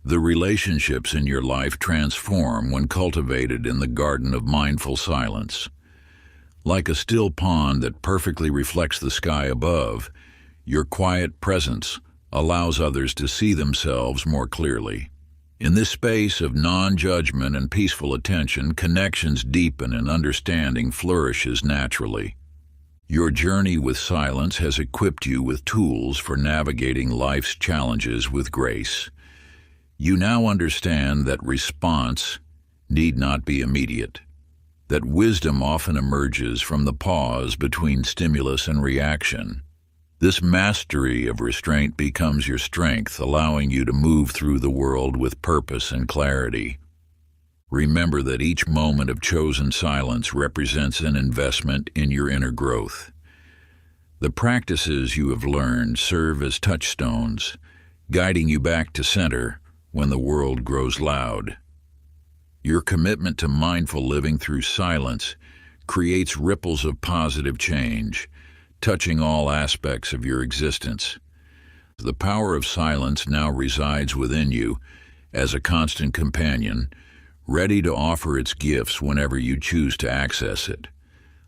The relationships in your life transform when cultivated in the garden of mindful silence. Like a still pond that perfectly reflects the sky above, your quiet presence allows others to see themselves more clearly. In this space of non-judgment and peaceful attention, connections deepen and understanding flourishes naturally. Your journey with silence has equipped you with tools for navigating life's challenges with grace. You now understand that response need not be immediate, that wisdom often emerges from the pause between stimulus and reaction. This mastery of restraint becomes your strength, allowing you to move through the world with purpose and clarity. Remember that each moment of chosen silence represents an investment in your inner growth. The practices you have learned serve as touchstones, guiding you back to center when the world grows loud. Your commitment to mindful living through silence creates ripples of positive change, touching all aspects of your existence. The power of silence now resides within you as a constant companion, ready to offer its gifts whenever you choose to access it.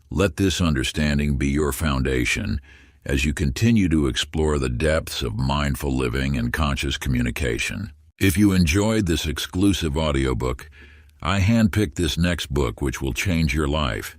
Let this understanding be your foundation as you continue to explore the depths of mindful living and conscious communication. If you enjoyed this exclusive audiobook, I handpicked this next book which will change your life.